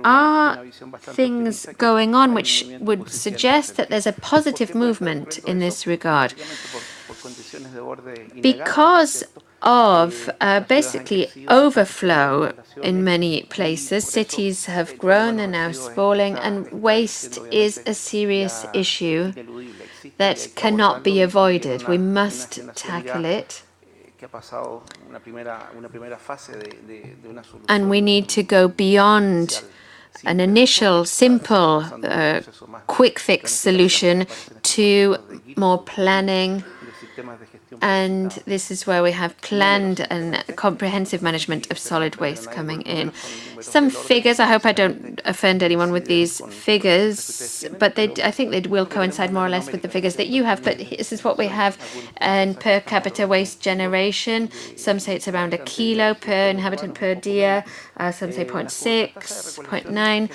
Speaker 2: are things going on which would suggest that there's a positive movement in this regard. Because of basically overflow in many places, cities have grown, they're now sprawling, and waste is a serious issue that cannot be avoided. We must tackle it. And we need to go beyond an initial, simple, quick fix solution to more planning. And this is where we have planned and comprehensive management of solid waste coming in. Some figures, I hope I don't offend anyone with these figures, but I think they will coincide more or less with the figures that you have. But this is what we have in per capita waste generation. Some say it's around 1 kilo per inhabitant per year. Some say 0.6, 0.9.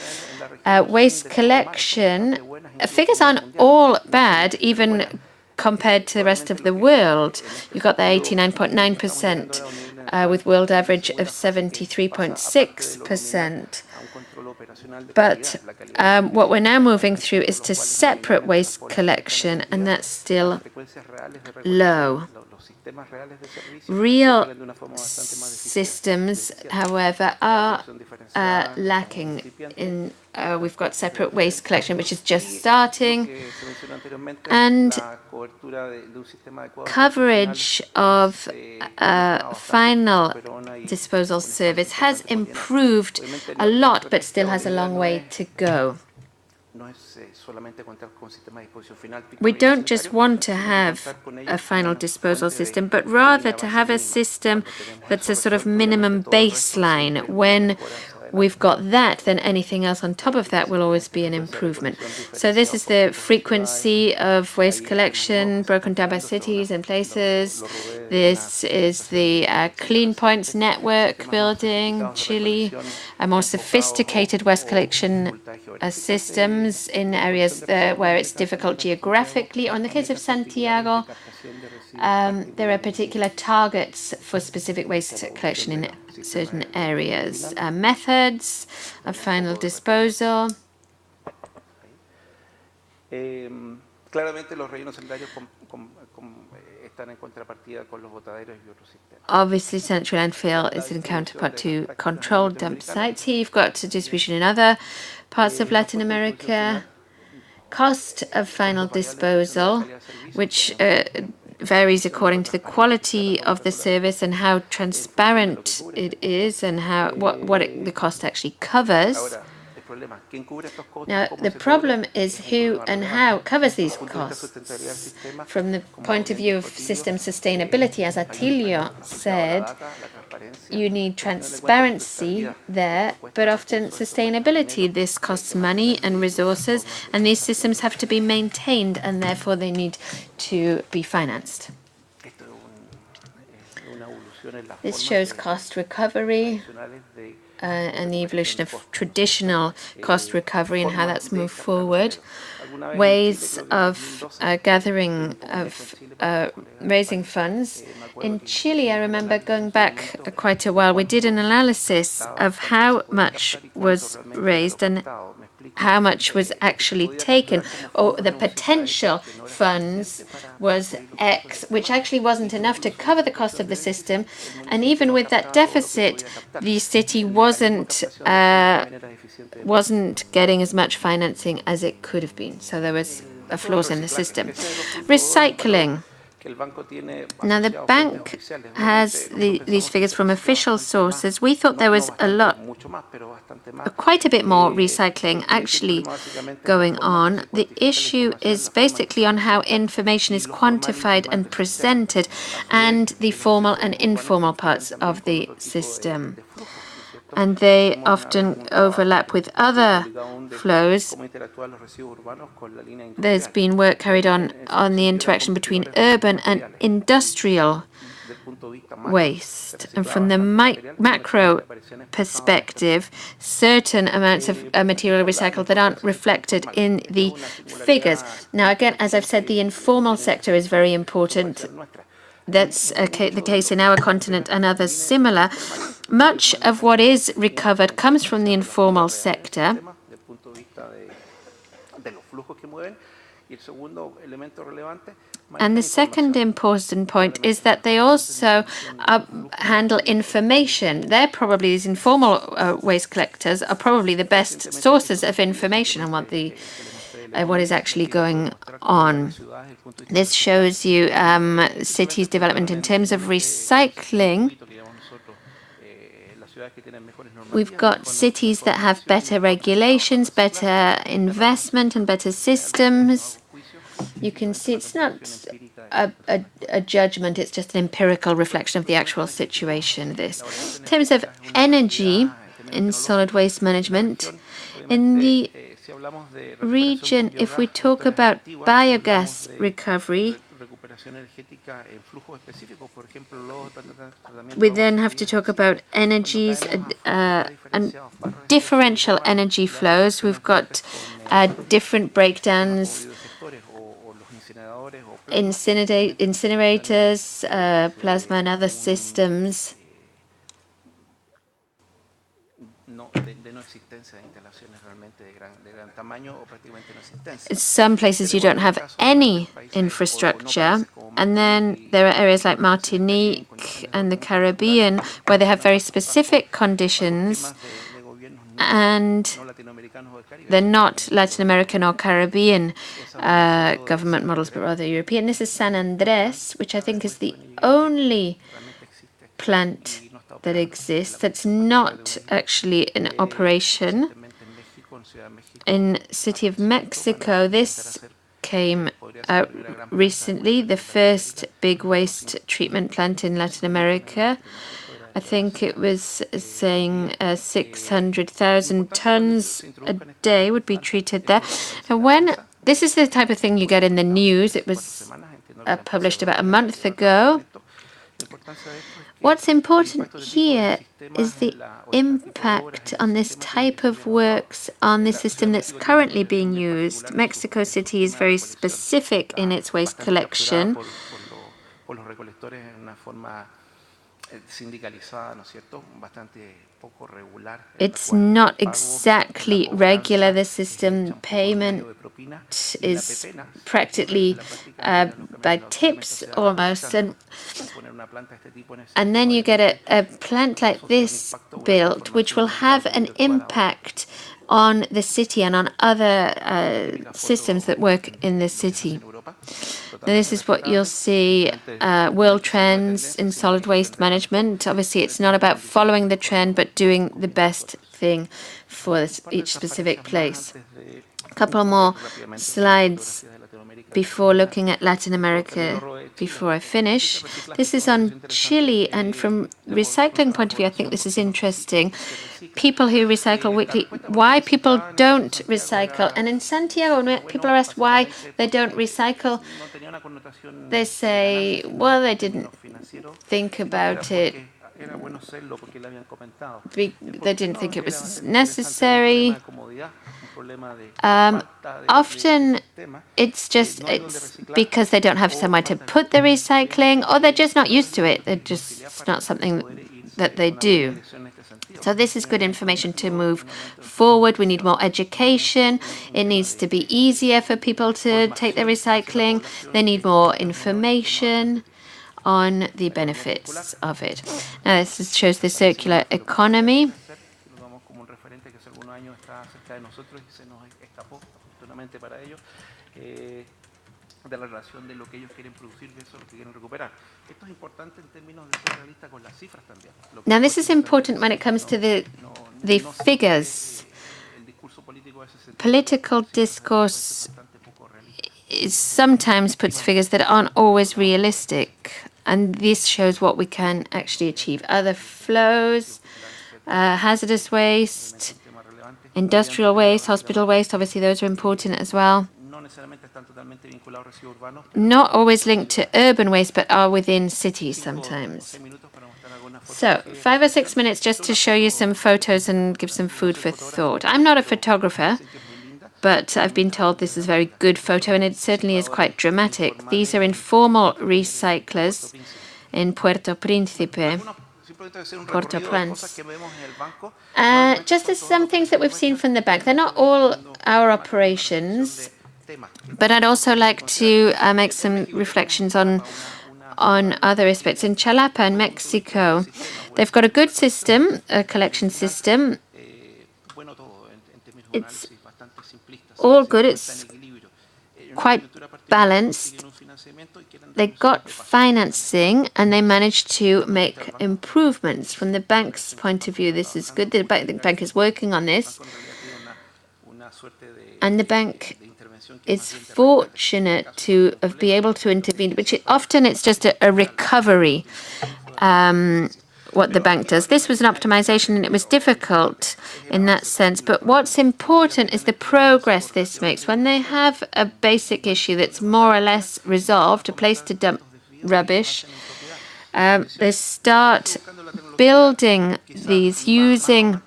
Speaker 2: Waste collection, figures aren't all bad, even compared to the rest of the world. You've got the 89.9% with world average of 73.6%. But what we're now moving through is to separate waste collection, and that's still low. Real systems, however, are lacking. We've got separate waste collection, which is just starting, and coverage of final disposal service has improved a lot, but still has a long way to go. We don't just want to have a final disposal system, but rather to have a system that's a sort of minimum baseline. When we've got that, then anything else on top of that will always be an improvement. So this is the frequency of waste collection broken down by cities and places. This is the Clean Points network building, Chile, a more sophisticated waste collection systems in areas where it's difficult geographically. Or in the case of Santiago, there are particular targets for specific waste collection in certain areas. Methods of final disposal. Obviously, central landfill is in counterpart to controlled dump sites. Here you've got distribution in other parts of Latin America. Cost of final disposal, which varies according to the quality of the service and how transparent it is and the cost actually covers. Now, the problem is who and how covers these costs. From the point of view of system sustainability, as Atilio said, you need transparency there, but often sustainability. This costs money and resources, and these systems have to be maintained, and therefore they need to be financed. This shows cost recovery and the evolution of traditional cost recovery and how that's moved forward. Ways of gathering, of raising funds. In Chile, I remember going back quite a while, we did an analysis of how much was raised and how much was actually taken, or the potential funds was X, which actually wasn't enough to cover the cost of the system. And even with that deficit, the city wasn't getting as much financing as it could have been. So there was flaws in the system. Recycling. Now, the bank has these figures from official sources. We thought there was quite a bit more recycling actually going on. The issue is basically on how information is quantified and presented and the formal and informal parts of the system. And they often overlap with other flows. There's been work carried on the interaction between urban and industrial waste. And from the macro perspective, certain amounts of material recycled that aren't reflected in the figures. Now, again, as I've said, the informal sector is very important. That's the case in our continent and others similar. Much of what is recovered comes from the informal sector. And the second important point is that they also handle information. They're probably, these informal waste collectors are probably the best sources of information on what is actually going on. This shows you cities' development in terms of recycling. We've got cities that have better regulations, better investment, and better systems. You can see it's not a judgment, it's just an empirical reflection of the actual situation. This, in terms of energy in solid waste management, in the region, if we talk about biogas recovery, we then have to talk about energies and differential energy flows. We've got different breakdowns, incinerators, plasma and other systems. Some places you don't have any infrastructure, and then there are areas like Martinique and the Caribbean where they have very specific conditions, and they're not Latin American or Caribbean government models, but rather European. This is San Andres, which I think is the only plant that exists that's not actually in operation. In City of Mexico, this came out recently, the first big waste treatment plant in Latin America. I think it was saying 600,000 tons a day would be treated there. And this is the type of thing you get in the news. It was published about a month ago. What's important here is the impact on this type of works on the system that's currently being used. Mexico City is very specific in its waste collection. It's not exactly regular, the system. Payment is practically by tips almost. And then you get a plant like this built, which will have an impact on the city and on other systems that work in the city. Now, this is what you'll see, world trends in solid waste management. Obviously, it's not about following the trend, but doing the best thing for each specific place. A couple more slides before looking at Latin America, before I finish. This is on Chile, and from recycling point of view, I think this is interesting. People who recycle weekly, why people don't recycle. And in Santiago, when people are asked why they don't recycle, they say, well, they didn't think about it. They didn't think it was necessary. Often it's because they don't have somewhere to put the recycling, or they're just not used to it. It's not something that they do. So this is good information to move forward. We need more education. It needs to be easier for people to take their recycling. They need more information on the benefits of it. Now, this shows the circular economy. Now, this is important when it comes to the figures. Political discourse sometimes puts figures that aren't always realistic, and this shows what we can actually achieve. Other flows, hazardous waste, industrial waste, hospital waste, obviously those are important as well. Not always linked to urban waste, but are within cities sometimes. So, 5 or 6 minutes just to show you some photos and give some food for thought. I'm not a photographer, but I've been told this is a very good photo, and it certainly is quite dramatic. These are informal recyclers in Puerto Príncipe, Port-au-Prince. Just as some things that we've seen from the bank. They're not all our operations, but I'd also like to make some reflections on other aspects. In Chalapa, in Mexico, they've got a good system, a collection system. It's all good. It's quite balanced. They got financing and they managed to make improvements. From the bank's point of view, this is good. The bank is working on this. And the bank is fortunate to be able to intervene, which often it's just a recovery, what the bank does. This was an optimization and it was difficult in that sense. But what's important is the progress this makes. When they have a basic issue that's more or less resolved, a place to dump rubbish, they start building these using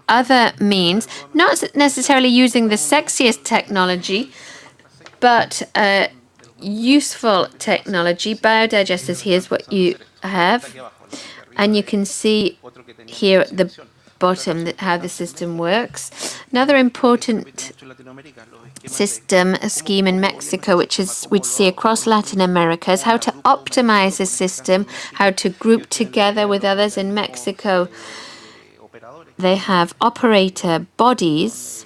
Speaker 2: other means, not necessarily using the sexiest technology, but useful technology. Biodigesters, here's what you have. And you can see here at the bottom how the system works. Another important scheme in Mexico, which we'd see across Latin America, is how to optimize a system, how to group together with others. In Mexico, they have operator bodies,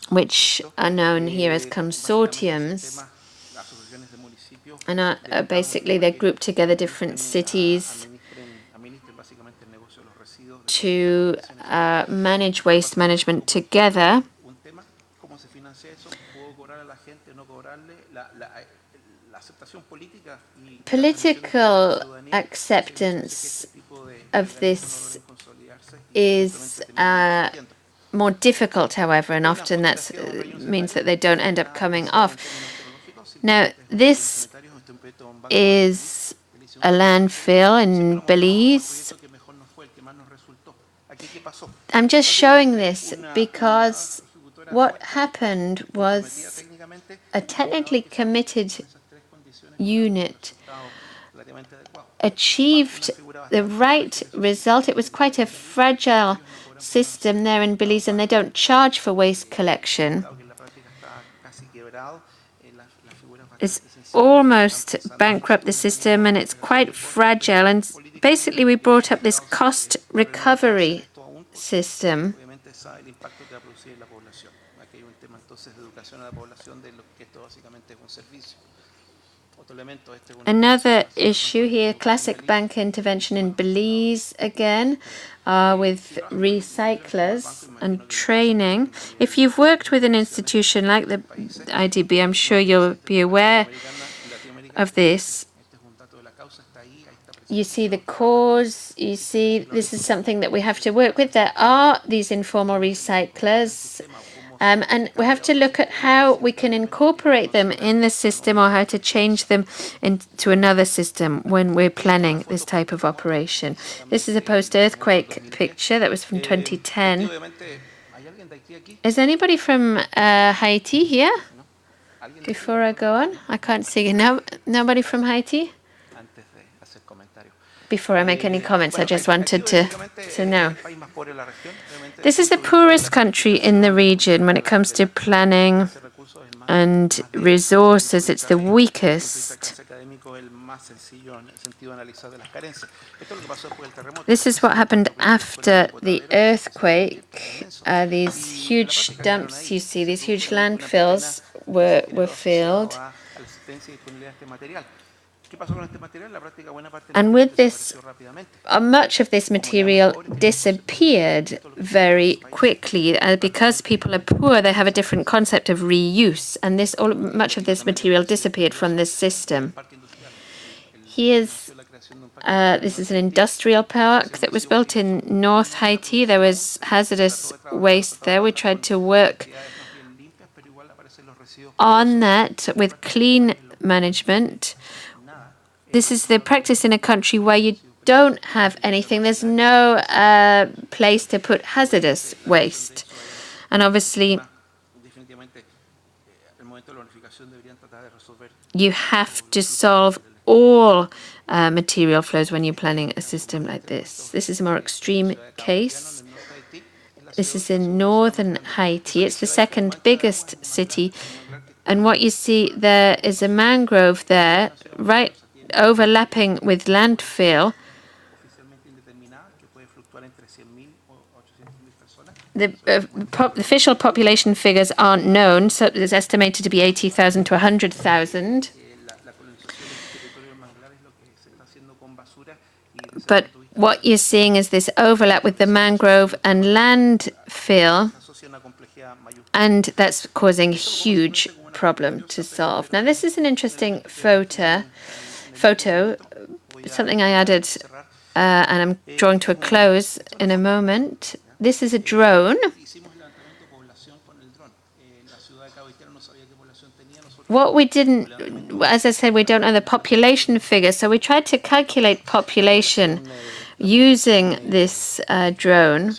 Speaker 2: which are known here as consortiums, and basically they group together different cities to manage waste management together. Political acceptance of this is more difficult, however, and often that means that they don't end up coming off. Now, this is a landfill in Belize. I'm just showing this because what happened was a technically committed unit achieved the right result. It was quite a fragile system there in Belize, and they don't charge for waste collection. It's almost bankrupt, the system, and it's quite fragile. And basically, we brought up this cost recovery system. Another issue here, classic bank intervention in Belize again, with recyclers and training. If you've worked with an institution like the IDB, I'm sure you'll be aware of this. You see the cause, you see this is something that we have to work with. There are these informal recyclers, and we have to look at how we can incorporate them in the system or how to change them into another system when we're planning this type of operation. This is a post-earthquake picture that was from 2010. Is anybody from Haiti here? Before I go on, I can't see. Nobody from Haiti? Before I make any comments, I just wanted to know. This is the poorest country in the region when it comes to planning and resources. It's the weakest. This is what happened after the earthquake. These huge dumps, you see, these huge landfills were filled. And with this, much of this material disappeared very quickly. Because people are poor, they have a different concept of reuse, and much of this material disappeared from this system. This is an industrial park that was built in North Haiti. There was hazardous waste there. We tried to work on that with clean management. This is the practice in a country where you don't have anything. There's no place to put hazardous waste. And obviously, you have to solve all material flows when you're planning a system like this. This is a more extreme case. This is in northern Haiti. It's the second biggest city. And what you see there is a mangrove there, right overlapping with landfill. The official population figures aren't known, so it's estimated to be 80,000 to 100,000. But what you're seeing is this overlap with the mangrove and landfill, and that's causing a huge problem to solve. Now, this is an interesting photo, something I added, and I'm drawing to a close in a moment. This is a drone. What we didn't, as I said, we don't know the population figure, so we tried to calculate population using this drone.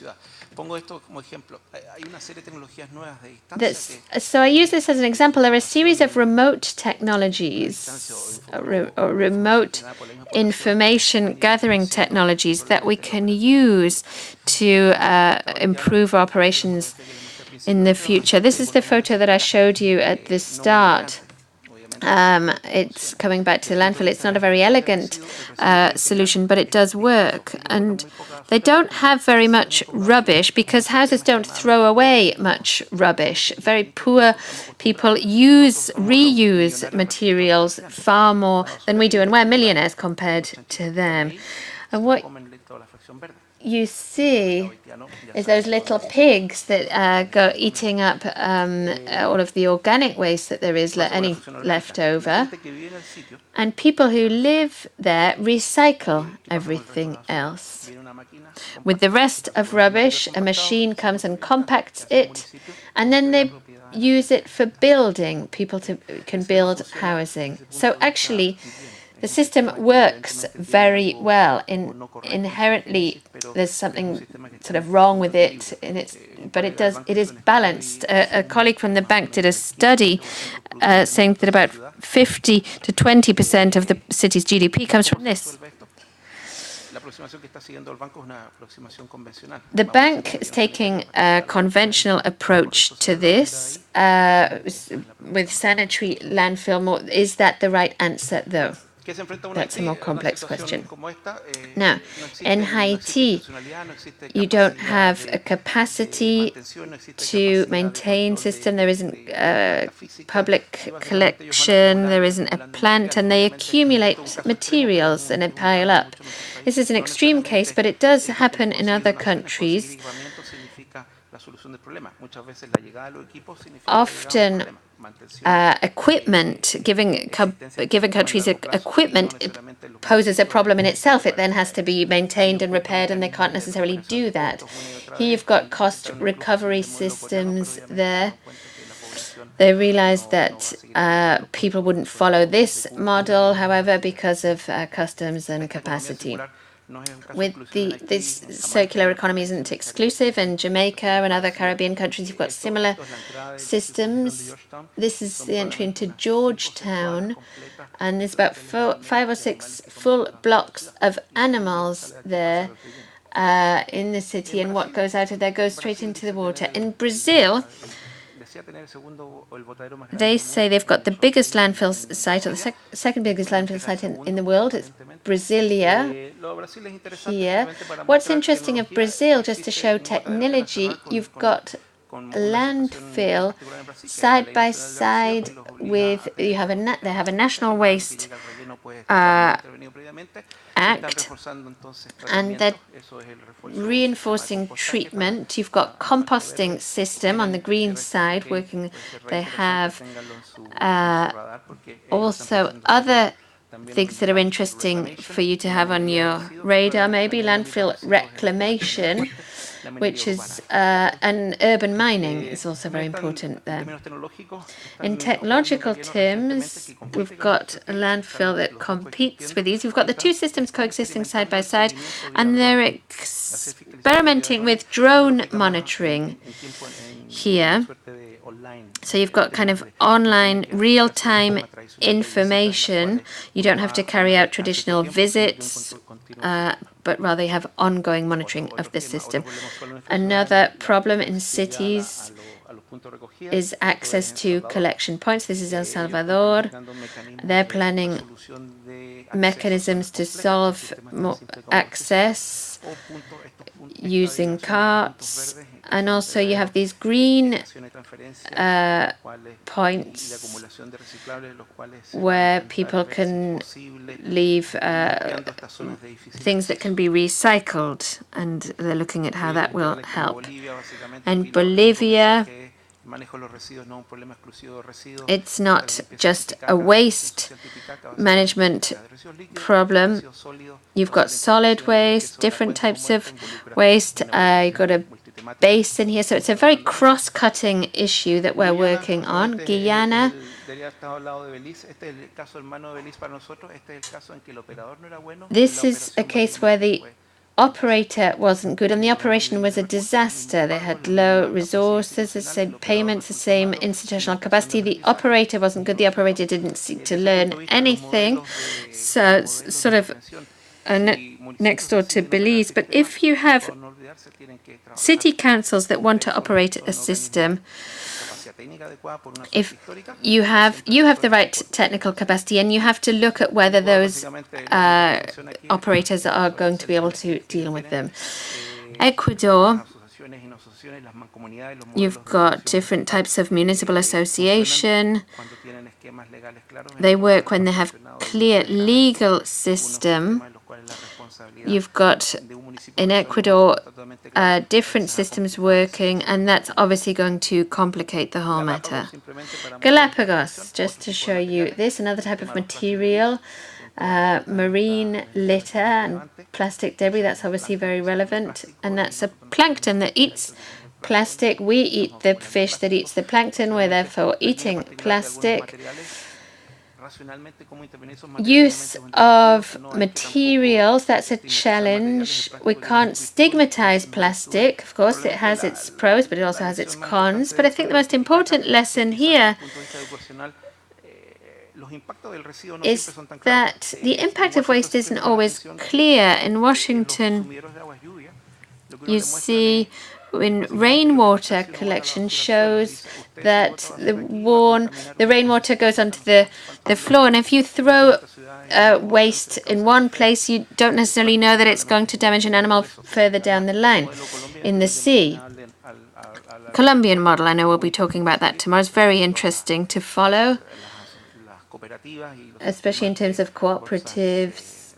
Speaker 2: So I use this as an example. There are a series of remote technologies, or remote information gathering technologies that we can use to improve operations in the future. This is the photo that I showed you at the start. It's coming back to the landfill. It's not a very elegant solution, but it does work. And they don't have very much rubbish because houses don't throw away much rubbish. Very poor people reuse materials far more than we do, and we're millionaires compared to them. And what you see is those little pigs that go eating up all of the organic waste that there is, any left over. And people who live there recycle everything else. With the rest of rubbish, a machine comes and compacts it, and then they use it for building. People can build housing. So actually, the system works very well. Inherently, there's something sort of wrong with it, but it is balanced. A colleague from the bank did a study saying that about 50 to 20% of the city's GDP comes from this. The bank is taking a conventional approach to this with sanitary landfill. Is that the right answer, though? That's a more complex question. Now, in Haiti, you don't have a capacity to maintain system. There isn't public collection. There isn't a plant, and they accumulate materials and they pile up. This is an extreme case, but it does happen in other countries. Often, equipment, giving countries equipment poses a problem in itself. It then has to be maintained and repaired, and they can't necessarily do that. Here you've got cost recovery systems there. They realized that people wouldn't follow this model, however, because of customs and capacity. With this circular economy isn't exclusive. In Jamaica and other Caribbean countries, you've got similar systems. This is the entry into Georgetown, and there's about 5 or 6 full blocks of animals there in the city, and what goes out of there goes straight into the water. In Brazil, they say they've got the biggest landfill site, or the second biggest landfill site in the world. It's Brasilia here. What's interesting of Brazil, just to show technology, you've got a landfill side by side with, they have a national waste act, and they're reinforcing treatment. You've got composting system on the green side working. They have also other things that are interesting for you to have on your radar, maybe landfill reclamation, which is and urban mining is also very important there. In technological terms, we've got a landfill that competes with these. We've got the two systems coexisting side by side, and they're experimenting with drone monitoring here. So you've got kind of online, real-time information. You don't have to carry out traditional visits, but rather you have ongoing monitoring of the system. Another problem in cities is access to collection points. This is El Salvador. They're planning mechanisms to solve access using carts. And also you have these green points where people can leave things that can be recycled, and they're looking at how that will help. In Bolivia, it's not just a waste management problem. You've got solid waste, different types of waste. You've got a basin here, so it's a very cross-cutting issue that we're working on. Guyana. This is a case where the operator wasn't good and the operation was a disaster. They had low resources, the same payments, the same institutional capacity. The operator wasn't good. The operator didn't seek to learn anything. So it's sort of next door to Belize. But if you have city councils that want to operate a system, if you have the right technical capacity, and you have to look at whether those operators are going to be able to deal with them. Ecuador, you've got different types of municipal association. They work when they have clear legal system. You've got in Ecuador different systems working, and that's obviously going to complicate the whole matter. Galapagos, just to show you this, another type of material, marine litter and plastic debris, that's obviously very relevant, and that's a plankton that eats plastic. We eat the fish that eats the plankton, we're therefore eating plastic. Use of materials, that's a challenge. We can't stigmatize plastic. Of course, it has its pros, but it also has its cons. But I think the most important lesson here is that the impact of waste isn't always clear. In Washington, you see in rainwater collection shows that the rainwater goes onto the floor, and if you throw waste in one place, you don't necessarily know that it's going to damage an animal further down the line in the sea. Colombian model, I know we'll be talking about that tomorrow. It's very interesting to follow, especially in terms of cooperatives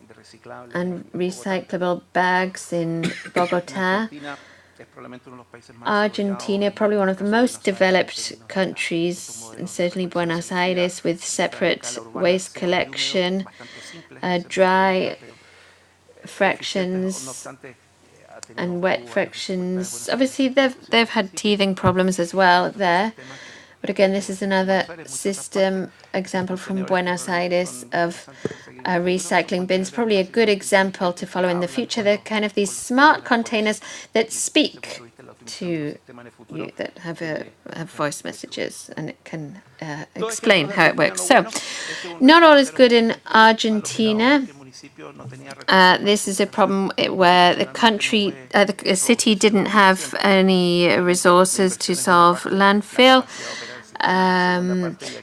Speaker 2: and recyclable bags in Bogota. Argentina, probably one of the most developed countries, and certainly Buenos Aires, with separate waste collection, dry fractions and wet fractions. Obviously, they've had teething problems as well there. But again, this is another system example from Buenos Aires of recycling bins. Probably a good example to follow in the future. They're kind of these smart containers that speak to you, that have voice messages, and it can explain how it works. So, not all is good in Argentina. This is a problem where the city didn't have any resources to solve landfill.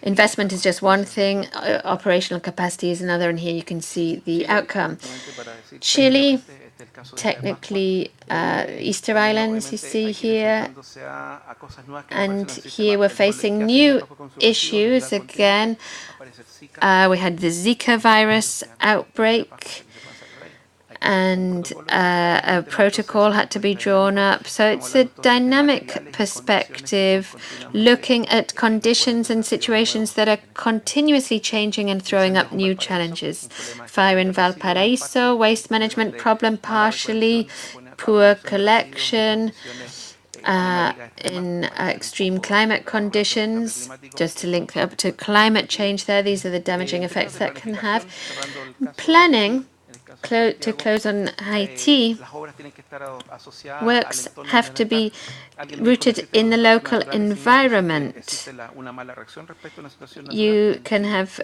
Speaker 2: Investment is just one thing, operational capacity is another, and here you can see the outcome. Chile, technically Easter Islands, you see here, and here we're facing new issues again. We had the Zika virus outbreak, and a protocol had to be drawn up. So it's a dynamic perspective, looking at conditions and situations that are continuously changing and throwing up new challenges. Fire in Valparaiso, waste management problem partially, poor collection, in extreme climate conditions, just to link up to climate change there. These are the damaging effects that can have. Planning to close on Haiti, works have to be rooted in the local environment. You can have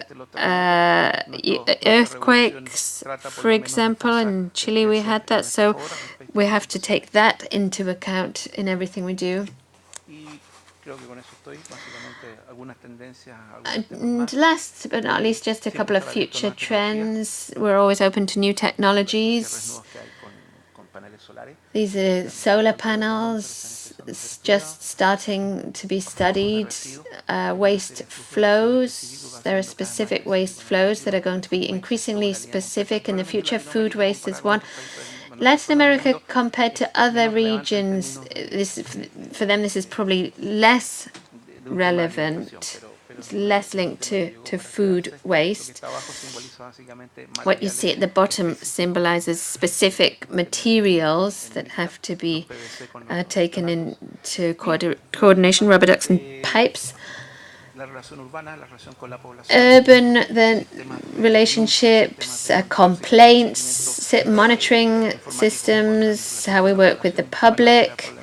Speaker 2: earthquakes, for example. In Chile we had that, so we have to take that into account in everything we do. And last but not least, just a couple of future trends. We're always open to new technologies. These are solar panels. It's just starting to be studied. Waste flows. There are specific waste flows that are going to be increasingly specific in the future. Food waste is one. Latin America, compared to other regions, for them this is probably less relevant. It's less linked to food waste. What you see at the bottom symbolizes specific materials that have to be taken into coordination, rubber ducks and pipes. urban the relationships, complaints, monitoring systems, how we work with the public.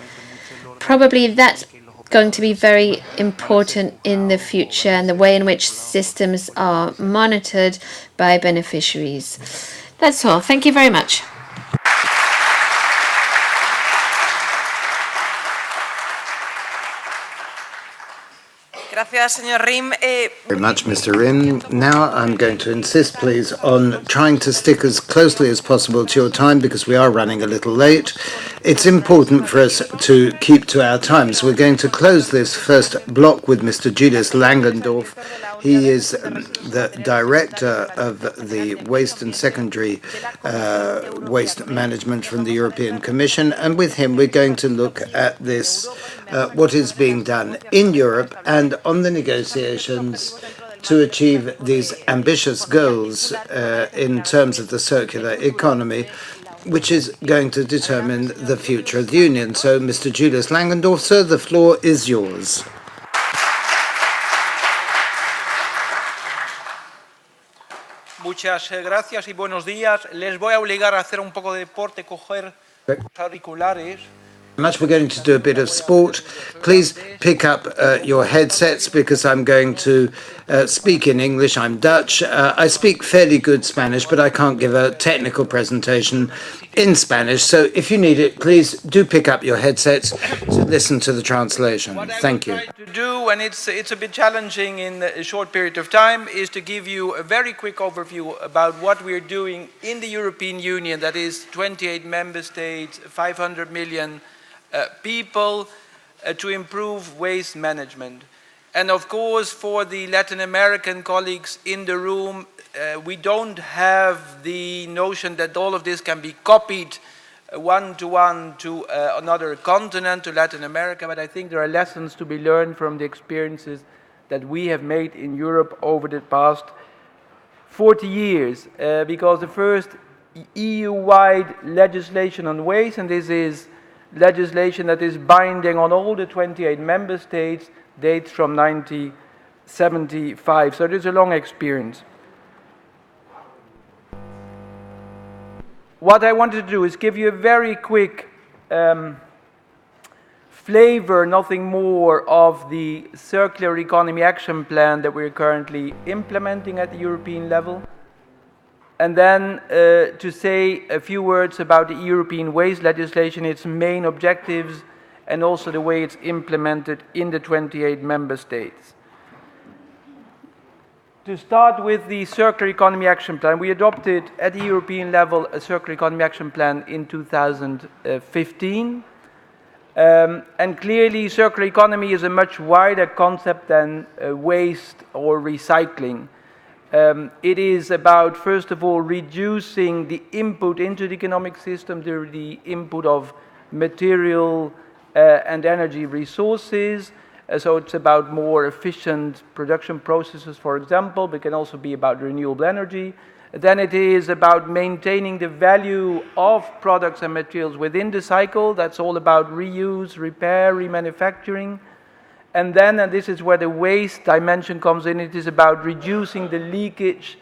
Speaker 2: Probably that's going to be very important in the future, and the way in which systems are monitored by beneficiaries. That's all. Thank you very much.
Speaker 3: Gracias, señor Rim.
Speaker 6: Very much, Mr. Rim. Now I'm going to insist, please, on trying to stick as closely as possible to your time because we are running a little late. It's important for us to keep to our time. So we're going to close this first block with Mr. Julius Langendorf. He is the director of the Waste and Secondary Waste Management from the European Commission. And with him, we're going to look at this, what is being done in Europe and on the negotiations to achieve these ambitious goals in terms of the circular economy, which is going to determine the future of the Union. So, Mr. Julius Langendorf, sir, the floor is yours.
Speaker 4: Muchas gracias y buenos días. Les voy a obligar a hacer un poco de deporte, coger auriculares.
Speaker 6: We're going to do a bit of sport. Please pick up your headsets because I'm going to speak in English. I'm Dutch. I speak fairly good Spanish, but I can't give a technical presentation in Spanish. So if you need it, please do pick up your headsets to listen to the translation. Thank you.
Speaker 4: What I'm trying to do, and it's a bit challenging in a short period of time, is to give you a very quick overview about what we're doing in the European Union, that is 28 member states, 500 million people, to improve waste management. And of course, for the Latin American colleagues in the room, we don't have the notion that all of this can be copied one-to-one to another continent, to Latin America, but I think there are lessons to be learned from the experiences that we have made in Europe over the past 40 years, because the first EU-wide legislation on waste, and this is legislation that is binding on all the 28 member states, dates from 1975. So there's a long experience. What I wanted to do is give you a very quick flavor, nothing more, of the Circular Economy Action Plan that we're currently implementing at the European level. And then to say a few words about the European waste legislation, its main objectives, and also the way it's implemented in the 28 member states. To start with the Circular Economy Action Plan, we adopted at the European level a Circular Economy Action Plan in 2015. And clearly, circular economy is a much wider concept than waste or recycling. It is about, first of all, reducing the input into the economic system, the input of material and energy resources. So it's about more efficient production processes, for example, but it can also be about renewable energy. Then it is about maintaining the value of products and materials within the cycle. That's all about reuse, repair, remanufacturing. And then, and this is where the waste dimension comes in, it is about reducing the leakage.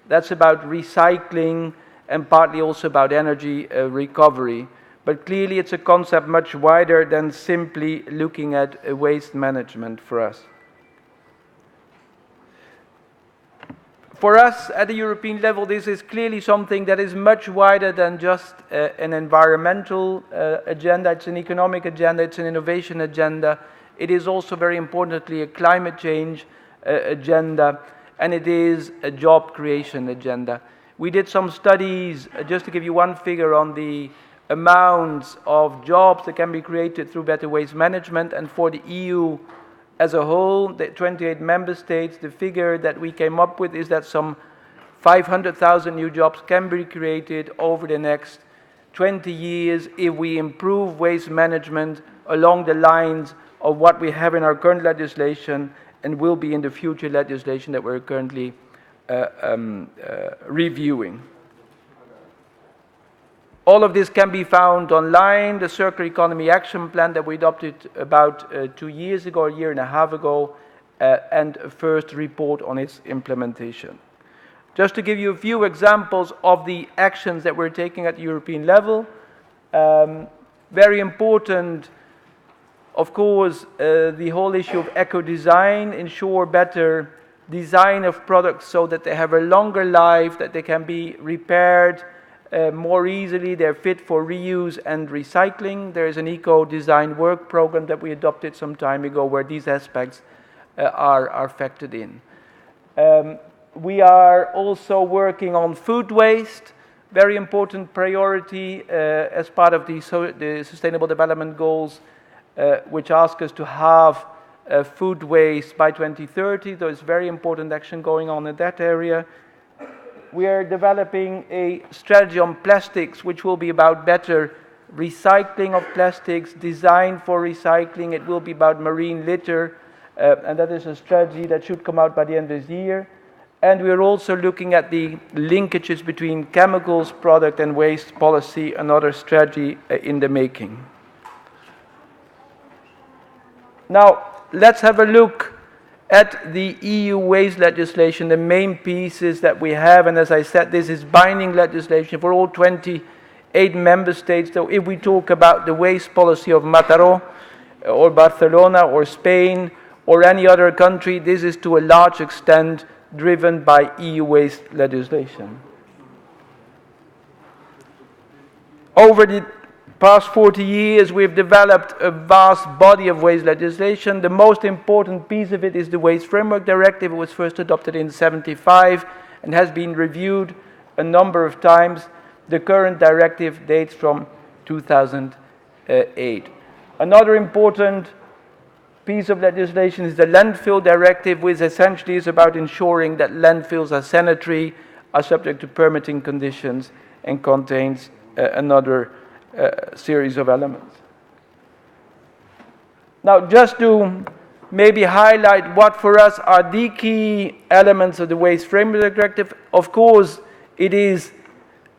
Speaker 4: That's about recycling and partly also about energy recovery. But clearly it's a concept much wider than simply looking at waste management for us. For us at the European level, this is clearly something that is much wider than just an environmental agenda. It's an economic agenda, it's an innovation agenda. It is also, very importantly, a climate change agenda, and it is a job creation agenda. We did some studies, just to give you one figure, on the amounts of jobs that can be created through better waste management, and for the EU as a whole, the 28 member states, the figure that we came up with is that some 500,000 new jobs can be created over the next 20 years if we improve waste management along the lines of what we have in our current legislation and will be in the future legislation that we're currently reviewing. All of this can be found online. The Circular Economy Action Plan that we adopted about 2 years ago, a year and a half ago, and a first report on its implementation. Just to give you a few examples of the actions that we're taking at the European level, very important, of course, the whole issue of eco-design, ensure better design of products so that they have a longer life, that they can be repaired more easily, they're fit for reuse and recycling. There is an eco-design work program that we adopted some time ago where these aspects are factored in. We are also working on food waste, very important priority as part of the Sustainable Development Goals, which ask us to have food waste by 2030. There's very important action going on in that area. We are developing a strategy on plastics, which will be about better recycling of plastics, design for recycling. It will be about marine litter, and that is a strategy that should come out by the end of this year. And we are also looking at the linkages between chemicals, product and waste policy, another strategy in the making. Now, let's have a look at the EU waste legislation, the main pieces that we have. And as I said, this is binding legislation for all 28 member states. So if we talk about the waste policy of Mataró or Barcelona or Spain or any other country, this is to a large extent driven by EU waste legislation. Over the past 40 years, we've developed a vast body of waste legislation. The most important piece of it is the Waste Framework Directive. It was first adopted in 1975 and has been reviewed a number of times. The current directive dates from 2008. Another important piece of legislation is the Landfill Directive, which essentially is about ensuring that landfills are sanitary, are subject to permitting conditions, and contains another series of elements. Now, just to maybe highlight what for us are the key elements of the Waste Framework Directive, of course, it is,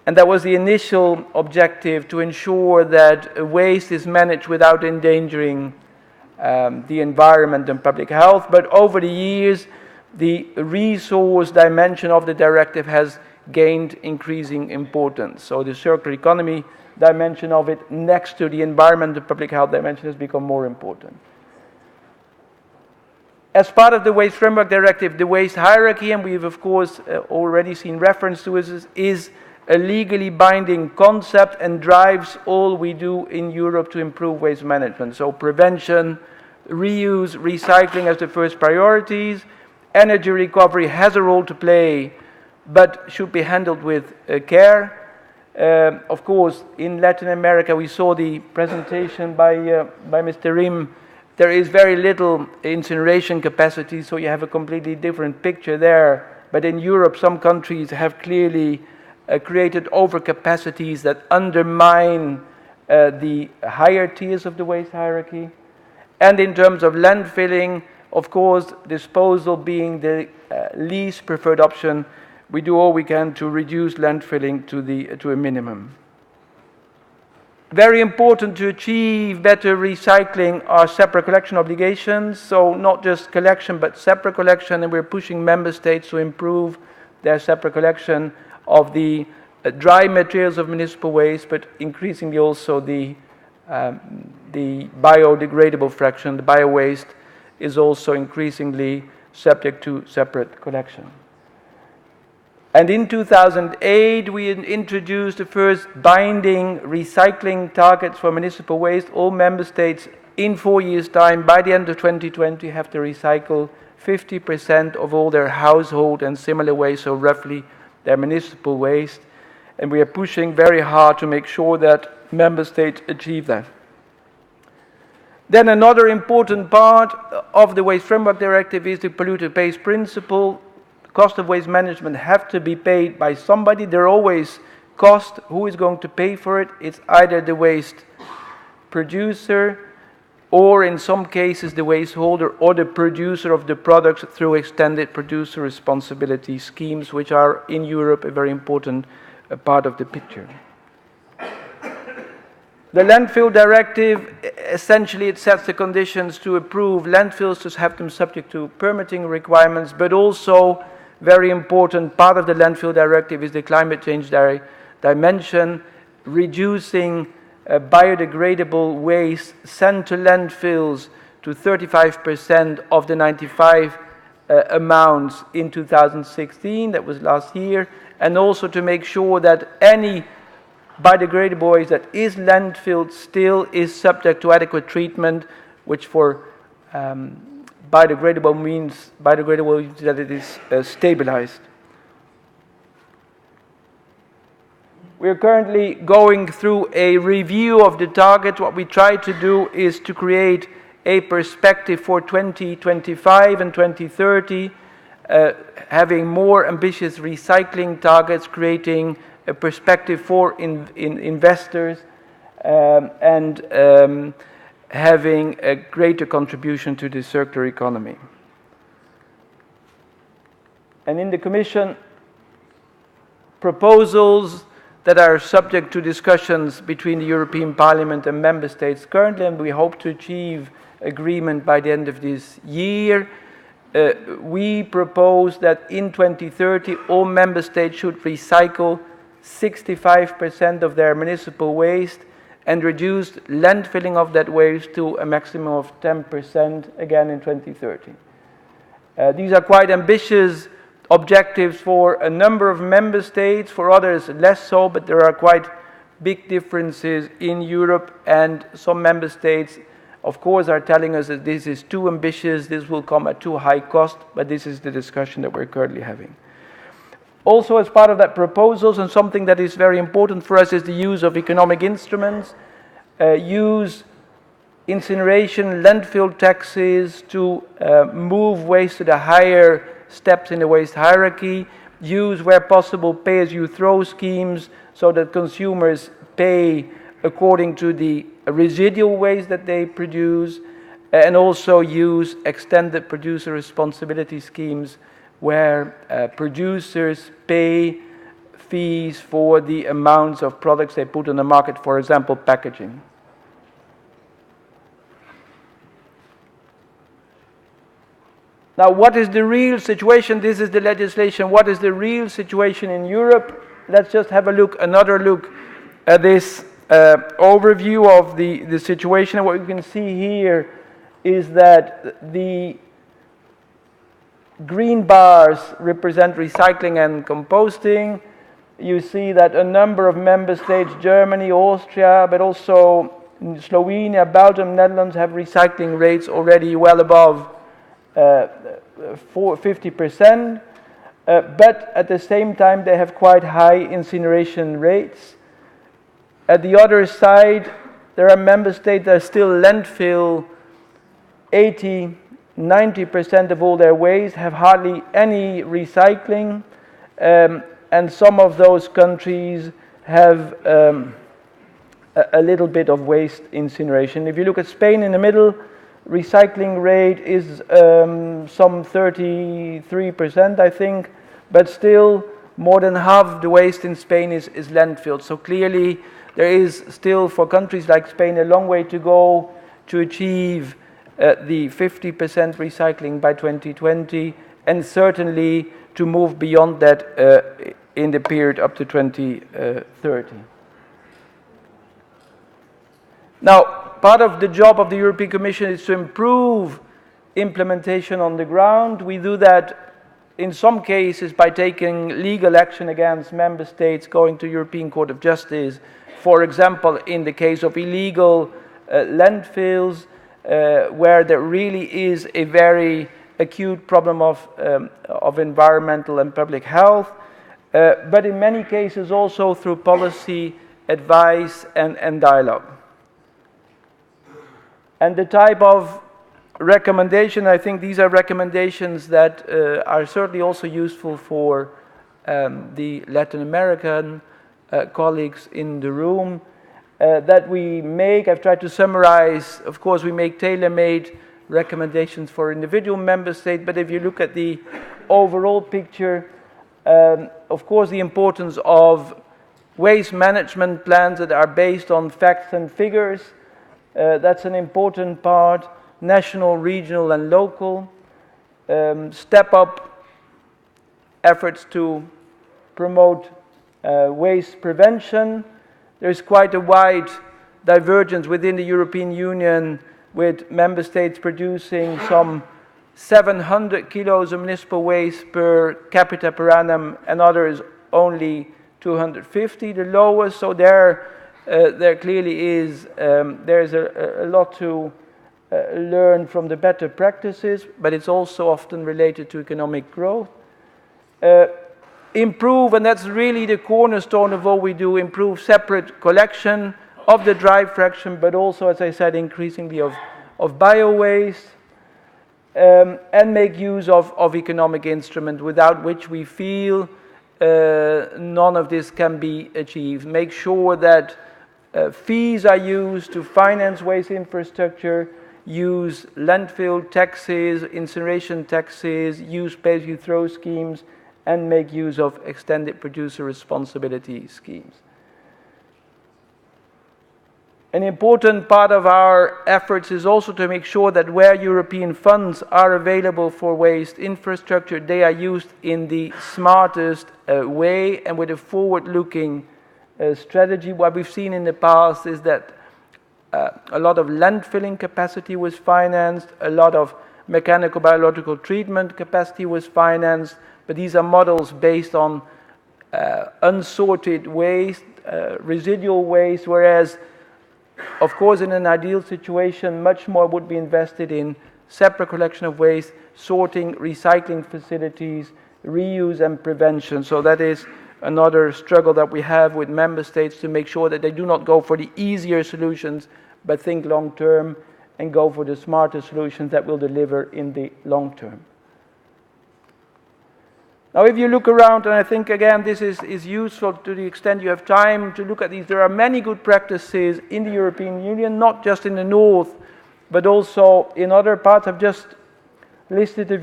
Speaker 4: and that was the initial objective, to ensure that waste is managed without endangering the environment and public health. But over the years, the resource dimension of the directive has gained increasing importance. So the circular economy dimension of it, next to the environment and public health dimension, has become more important. As part of the Waste Framework Directive, the waste hierarchy, and we've of course already seen reference to it, is a legally binding concept and drives all we do in Europe to improve waste management. So prevention, reuse, recycling as the first priorities. Energy recovery has a role to play, but should be handled with care. Of course, in Latin America, we saw the presentation by Mr. Rim. There is very little incineration capacity, so you have a completely different picture there. But in Europe, some countries have clearly created overcapacities that undermine the higher tiers of the waste hierarchy. And in terms of landfilling, of course, disposal being the least preferred option, we do all we can to reduce landfilling to a minimum. Very important to achieve better recycling are separate collection obligations, so not just collection but separate collection, and we're pushing member states to improve their separate collection of the dry materials of municipal waste, but increasingly also the biodegradable fraction, the bio-waste, is also increasingly subject to separate collection. And in 2008, we introduced the first binding recycling targets for municipal waste. All member states, in 4 years' time, by the end of 2020, have to recycle 50% of all their household and similar waste, so roughly their municipal waste. And we are pushing very hard to make sure that member states achieve that. Then another important part of the Waste Framework Directive is the polluter pays principle. Cost of waste management have to be paid by somebody. There are always costs. Who is going to pay for it? It's either the waste producer, or in some cases the waste holder or the producer of the products through extended producer responsibility schemes, which are in Europe a very important part of the picture. The landfill directive, essentially it sets the conditions to approve landfills, to have them subject to permitting requirements, but also, very important part of the landfill directive is the climate change dimension, reducing biodegradable waste sent to landfills to 35% of the 95 amounts in 2016, that was last year, and also to make sure that any biodegradable waste that is landfilled still is subject to adequate treatment, which for biodegradable means that it is stabilized. We are currently going through a review of the target. What we try to do is to create a perspective for 2025 and 2030, having more ambitious recycling targets, creating a perspective for investors, and having a greater contribution to the circular economy. And in the Commission, proposals that are subject to discussions between the European Parliament and Member States currently, and we hope to achieve agreement by the end of this year. We propose that in 2030 all Member States should recycle 65% of their municipal waste and reduce landfilling of that waste to a maximum of 10% again in 2030. These are quite ambitious objectives for a number of member states, for others less so, but there are quite big differences in Europe, and some member states, of course, are telling us that this is too ambitious, this will come at too high cost, but this is the discussion that we're currently having. Also, as part of that proposals, and something that is very important for us, is the use of economic instruments, use incineration, landfill taxes to move waste to the higher steps in the waste hierarchy, use, where possible, pay-as-you-throw schemes so that consumers pay according to the residual waste that they produce, and also use extended producer responsibility schemes where producers pay fees for the amounts of products they put on the market, for example, packaging. Now, what is the real situation? This is the legislation. What is the real situation in Europe? Let's just have another look at this overview of the situation. What you can see here is that the green bars represent recycling and composting. You see that a number of member states, Germany, Austria, but also Slovenia, Belgium, Netherlands, have recycling rates already well above 50%, but at the same time they have quite high incineration rates. At the other side, there are member states that still landfill 80-90% of all their waste, have hardly any recycling, and some of those countries have a little bit of waste incineration. If you look at Spain in the middle, recycling rate is some 33%, I think, but still more than half the waste in Spain is landfilled. So clearly there is still, for countries like Spain, a long way to go to achieve the 50% recycling by 2020, and certainly to move beyond that in the period up to 2030. Now, part of the job of the European Commission is to improve implementation on the ground. We do that in some cases by taking legal action against member states, going to European Court of Justice. For example, in the case of illegal landfills, where there really is a very acute problem of environmental and public health, but in many cases also through policy advice and dialogue. And the type of recommendation, I think these are recommendations that are certainly also useful for the Latin American colleagues in the room, that we make. I've tried to summarize. Of course, we make tailor-made recommendations for individual member states, but if you look at the overall picture, of course, the importance of waste management plans that are based on facts and figures. That's an important part, national, regional and local. Step up efforts to promote waste prevention. There's quite a wide divergence within the European Union, with member states producing some 700 kilos of municipal waste per capita per annum and others only 250, the lowest. So there clearly is, there's a lot to learn from the better practices, but it's also often related to economic growth. Improve, and that's really the cornerstone of what we do, improve separate collection of the dry fraction, but also, as I said, increasingly of bio-waste, and make use of economic instruments, without which we feel none of this can be achieved. Make sure that fees are used to finance waste infrastructure, use landfill taxes, incineration taxes, use pay-as-you-throw schemes, and make use of extended producer responsibility schemes. An important part of our efforts is also to make sure that where European funds are available for waste infrastructure, they are used in the smartest way and with a forward-looking strategy. What we've seen in the past is that a lot of landfilling capacity was financed, a lot of mechanical biological treatment capacity was financed, but these are models based on unsorted waste, residual waste, whereas, of course, in an ideal situation, much more would be invested in separate collection of waste, sorting, recycling facilities, reuse and prevention. So that is another struggle that we have with member states, to make sure that they do not go for the easier solutions, but think long term and go for the smarter solutions that will deliver in the long term. Now, if you look around, and I think, again, this is useful to the extent you have time to look at these, there are many good practices in the European Union, not just in the north, but also in other parts. I've just listed a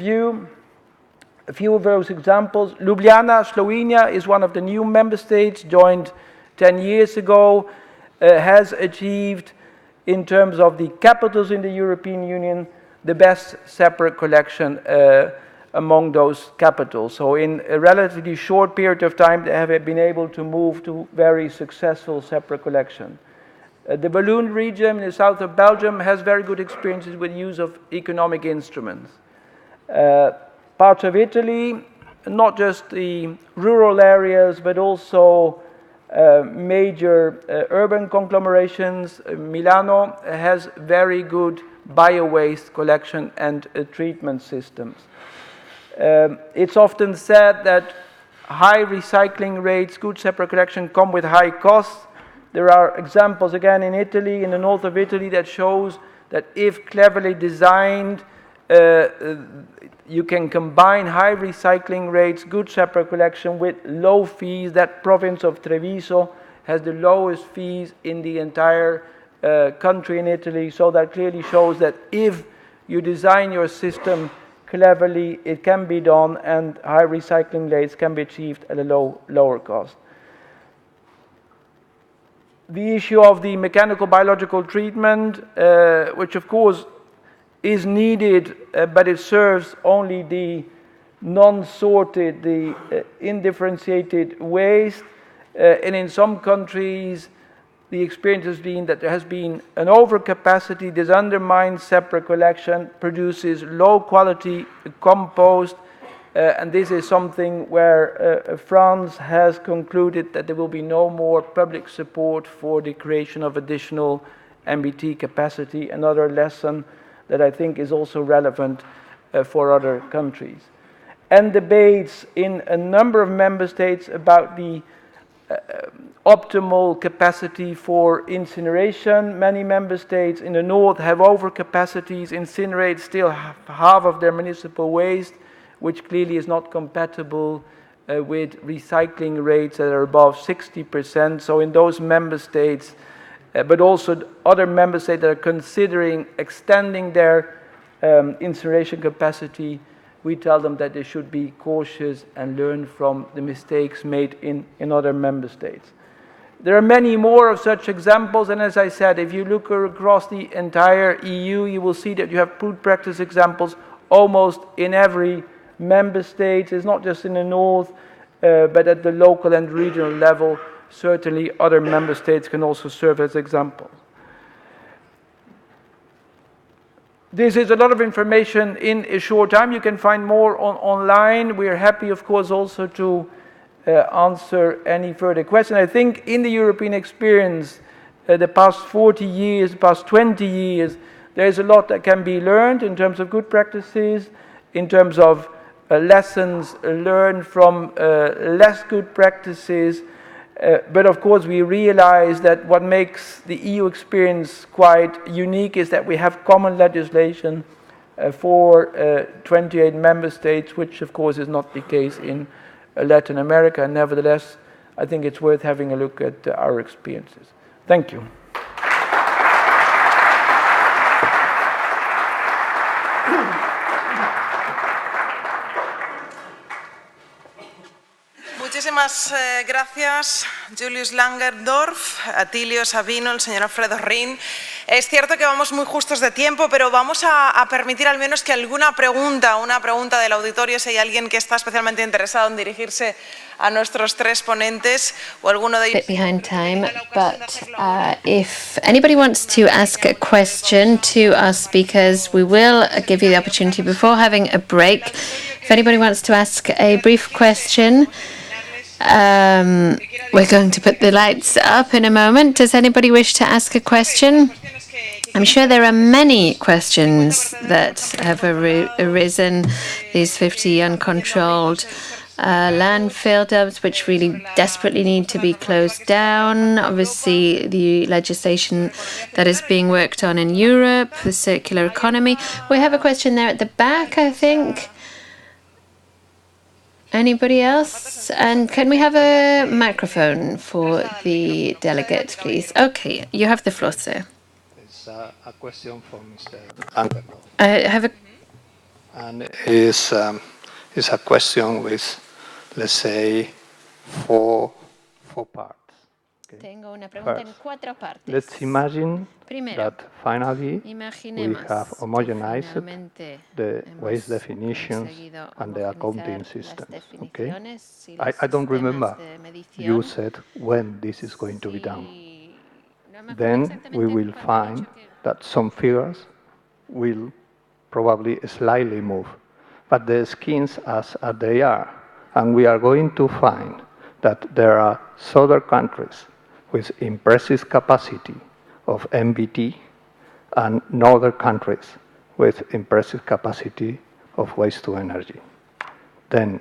Speaker 4: few of those examples. Ljubljana, Slovenia, is one of the new member states, joined 10 years ago, has achieved, in terms of the capitals in the European Union, the best separate collection among those capitals. So in a relatively short period of time, they have been able to move to very successful separate collection. The Walloon region in the south of Belgium has very good experiences with use of economic instruments. Parts of Italy, not just the rural areas, but also major urban conglomerations. Milano has very good bio-waste collection and treatment systems. It's often said that high recycling rates, good separate collection, come with high costs. There are examples, again, in Italy, in the north of Italy, that shows that if cleverly designed, you can combine high recycling rates, good separate collection with low fees. That province of Treviso has the lowest fees in the entire country in Italy. So that clearly shows that if you design your system cleverly, it can be done, and high recycling rates can be achieved at a lower cost. The issue of the mechanical biological treatment, which of course is needed, but it serves only the non-sorted, the indifferentiated waste. And in some countries, the experience has been that there has been an overcapacity. This undermines separate collection, produces low-quality compost, and this is something where France has concluded that there will be no more public support for the creation of additional MBT capacity. Another lesson that I think is also relevant for other countries. And debates in a number of member states about the optimal capacity for incineration. Many member states in the north have overcapacities, incinerate still half of their municipal waste, which clearly is not compatible with recycling rates that are above 60%. So in those member states, but also other member states that are considering extending their incineration capacity, we tell them that they should be cautious and learn from the mistakes made in other member states. There are many more of such examples, and as I said, if you look across the entire EU, you will see that you have good practice examples almost in every member state. It's not just in the north, but at the local and regional level, certainly other member states can also serve as examples. This is a lot of information in a short time. You can find more online. We are happy, of course, also to answer any further questions. I think in the European experience, the past 40 years, past 20 years, there is a lot that can be learned in terms of good practices, in terms of lessons learned from less good practices. But of course, we realize that what makes the EU experience quite unique is that we have common legislation for 28 member states, which of course is not the case in Latin America. Nevertheless, I think it's worth having a look at our experiences. Thank you.
Speaker 3: Muchísimas gracias, Julius Langerdorf, Atilio Sabino, el señor Alfredo Rin. Es cierto que vamos muy justos de tiempo, pero vamos a permitir al menos que una pregunta del auditorio, si hay alguien que está especialmente interesado en dirigirse a nuestros tres ponentes o alguno de ellos.
Speaker 2: Bit behind time, but if anybody wants to ask a question to our speakers, we will give you the opportunity before having a break. If anybody wants to ask a brief question, we're going to put the lights up in a moment. Does anybody wish to ask a question? I'm sure there are many questions that have arisen, these 50 uncontrolled landfill dumps, which really desperately need to be closed down. Obviously, the legislation that is being worked on in Europe, the circular economy. We have a question there at the back, I think. Anybody else? And can we have a microphone for the delegate, please? Okay, you have the floor, sir.
Speaker 8: It's a question for Mr. Angerlo.
Speaker 2: I have a...
Speaker 8: And it's a question with, let's say, four parts. Okay.
Speaker 2: Tengo una pregunta en 4 partes.
Speaker 8: Let's imagine
Speaker 2: Primero,
Speaker 8: that finally we have homogenized the waste definitions and the accounting systems. Okay? I don't remember you said when this is going to be done. Then we will find that some figures will probably slightly move, but the schemes as they are, and we are going to find that there are southern countries with impressive capacity of MBT and northern countries with impressive capacity of waste to energy. Then,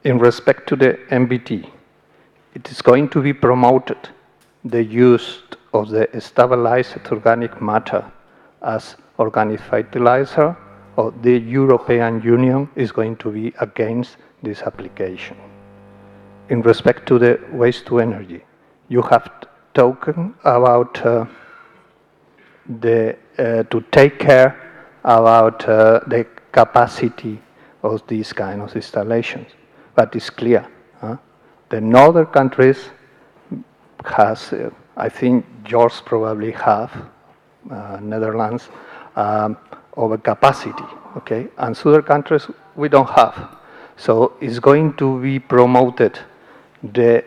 Speaker 8: in respect to the MBT, it is going to be promoted the use of the stabilized organic matter as organic fertilizer, or the European Union is going to be against this application. In respect to the waste to energy, you have talking about to take care about the capacity of these kind of installations. But it's clear, the northern countries has, I think yours probably have, Netherlands, overcapacity, okay? And southern countries we don't have. So it's going to be promoted the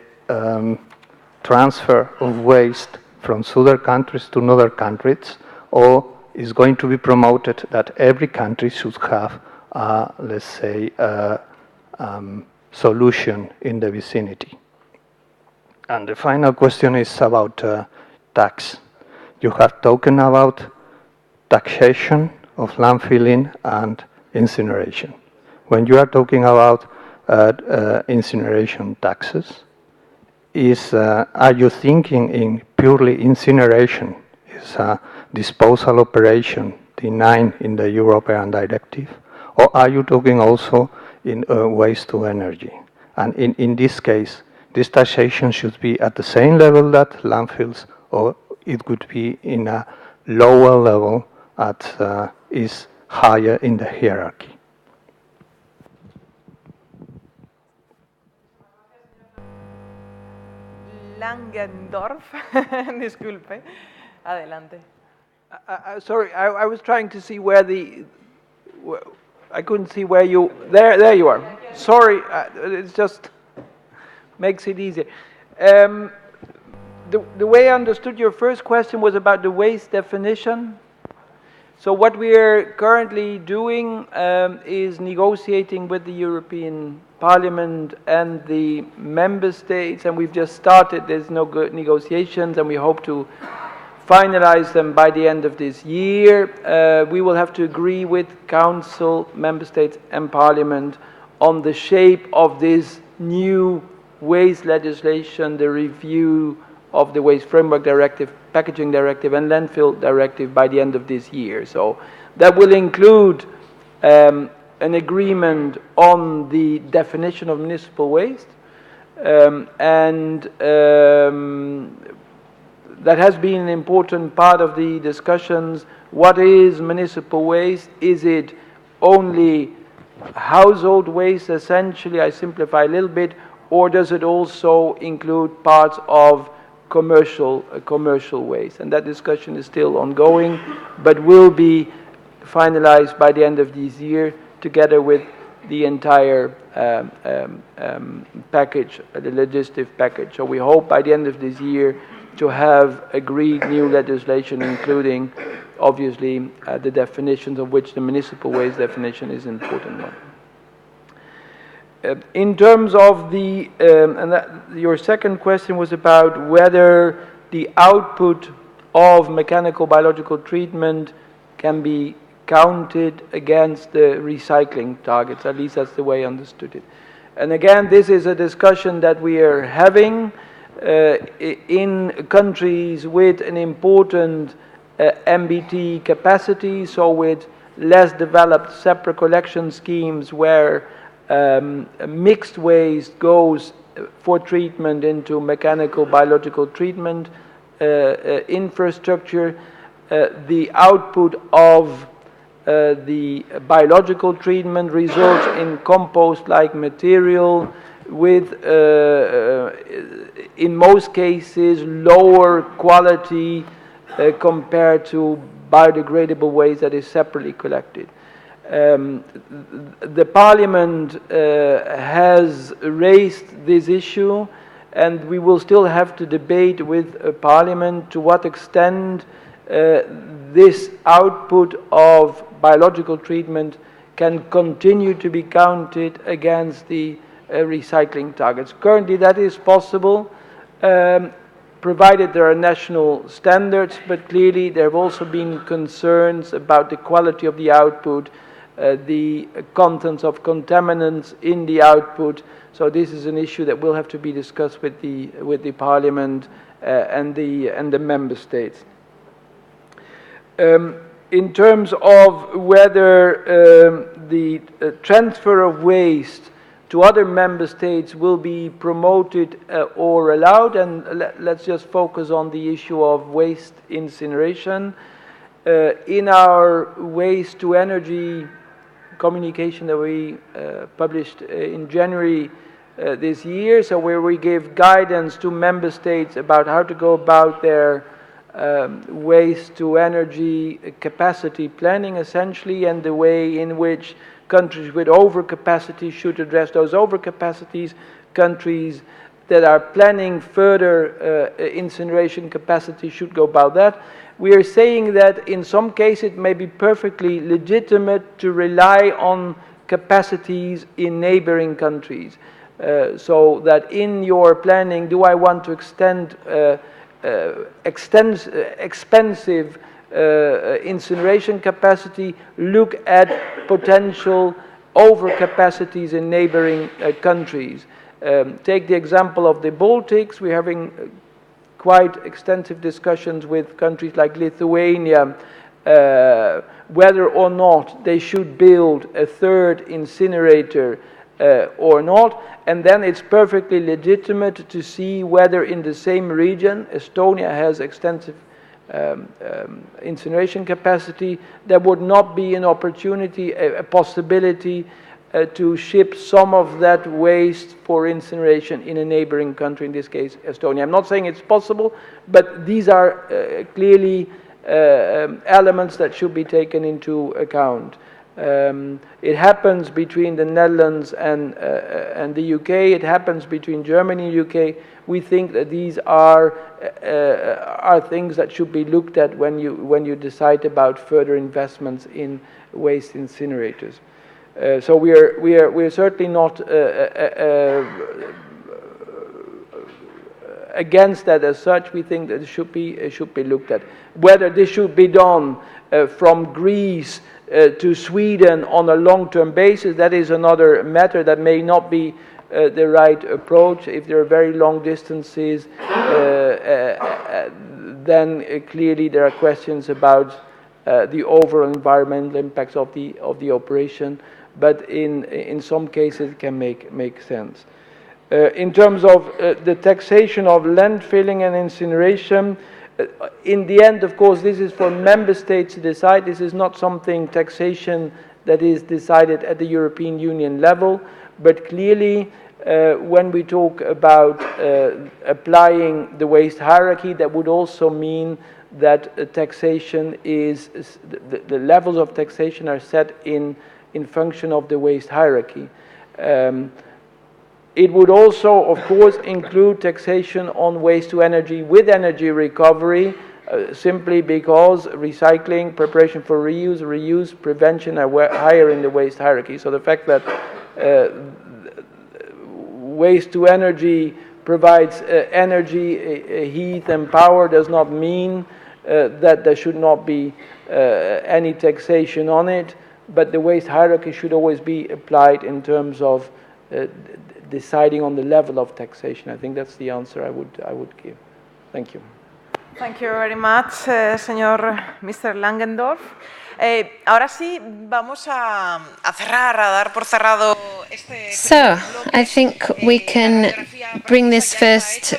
Speaker 8: transfer of waste from southern countries to northern countries, or is going to be promoted that every country should have, let's say, solution in the vicinity. And the final question is about tax. You have talked about taxation of landfilling and incineration. When you are talking about incineration taxes, are you thinking in purely incineration? Is a disposal operation denied in the European directive? Or are you talking also in waste to energy? And in this case, this taxation should be at the same level that landfills, or it could be in a lower level that is higher in the hierarchy.
Speaker 3: Langendorf. Disculpe. Adelante.
Speaker 4: Sorry, I was trying to see where I couldn't see where you... There you are. Sorry, it just makes it easier. The way I understood your first question was about the waste definition. So what we are currently doing is negotiating with the European Parliament and the member states, and we've just started. There's no good negotiations, and we hope to finalize them by the end of this year. We will have to agree with Council, member states and Parliament on the shape of this new waste legislation, the review of the Waste Framework Directive, Packaging Directive and Landfill Directive by the end of this year. So that will include an agreement on the definition of municipal waste, that has been an important part of the discussions. What is municipal waste? Is it only household waste, essentially? I simplify a little bit. Or does it also include parts of commercial waste? And that discussion is still ongoing, but will be finalized by the end of this year together with the entire package, the legislative package. So we hope by the end of this year to have agreed new legislation, including, obviously, the definitions, of which the municipal waste definition is an important one. In terms of the, your second question was about whether the output of mechanical biological treatment can be counted against the recycling targets. At least that's the way I understood it. And again, this is a discussion that we are having in countries with an important MBT capacity, so with less developed separate collection schemes where mixed waste goes for treatment into mechanical biological treatment infrastructure. The output of the biological treatment results in compost-like material with, in most cases, lower quality compared to biodegradable waste that is separately collected. The Parliament has raised this issue, and we will still have to debate with Parliament to what extent this output of biological treatment can continue to be counted against the recycling targets. Currently that is possible, provided there are national standards, but clearly there have also been concerns about the quality of the output, the contents of contaminants in the output. So this is an issue that will have to be discussed with the Parliament and the member states. In terms of whether the transfer of waste to other member states will be promoted or allowed, and let's just focus on the issue of waste incineration. In our waste to energy communication that we published in January this year, so where we give guidance to member states about how to go about their waste to energy capacity planning, essentially, and the way in which countries with overcapacity should address those overcapacities, countries that are planning further incineration capacity should go about that. We are saying that in some cases it may be perfectly legitimate to rely on capacities in neighboring countries. So that in your planning, do I want to extend expensive incineration capacity, look at potential overcapacities in neighboring countries. Take the example of the Baltics. We're having quite extensive discussions with countries like Lithuania, whether or not they should build a third incinerator or not, and then it's perfectly legitimate to see whether in the same region, Estonia has extensive incineration capacity, there would not be an opportunity, a possibility to ship some of that waste for incineration in a neighboring country, in this case Estonia. I'm not saying it's possible, but these are clearly elements that should be taken into account. It happens between the Netherlands and the UK. It happens between Germany and UK. We think that these are things that should be looked at when you decide about further investments in waste incinerators. So we're certainly not against that as such. We think that it should be looked at. Whether this should be done from Greece to Sweden on a long-term basis, that is another matter. That may not be the right approach. If there are very long distances, then clearly there are questions about the overall environmental impacts of the operation. But in some cases it can make sense. In terms of the taxation of landfilling and incineration, in the end, of course, this is for member states to decide. This is not something taxation that is decided at the European Union level, but clearly when we talk about applying the waste hierarchy, that would also mean that taxation is, the levels of taxation are set in function of the waste hierarchy. It would also, of course, include taxation on waste to energy with energy recovery, simply because recycling, preparation for reuse, prevention are higher in the waste hierarchy. So the fact that waste to energy provides energy, heat and power does not mean that there should not be any taxation on it, but the waste hierarchy should always be applied in terms of deciding on the level of taxation. I think that's the answer I would give. Thank you.
Speaker 3: Thank you very much, señor Mr. Langendorf. Ahora sí, vamos a cerrar, a dar por cerrado este.
Speaker 2: So, I think we can bring this first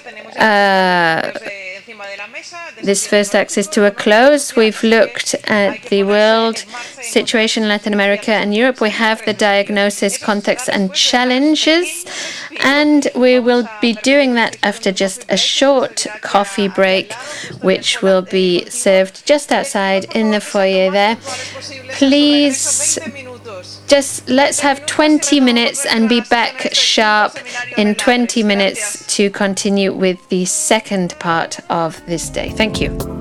Speaker 2: axis to a close. We've looked at the world situation in Latin America and Europe. We have the diagnosis, context and challenges, and we will be doing that after just a short coffee break, which will be served just outside in the foyer there. Please, just let's have 20 minutes and be back sharp in 20 minutes to continue with the second part of this day. Thank you.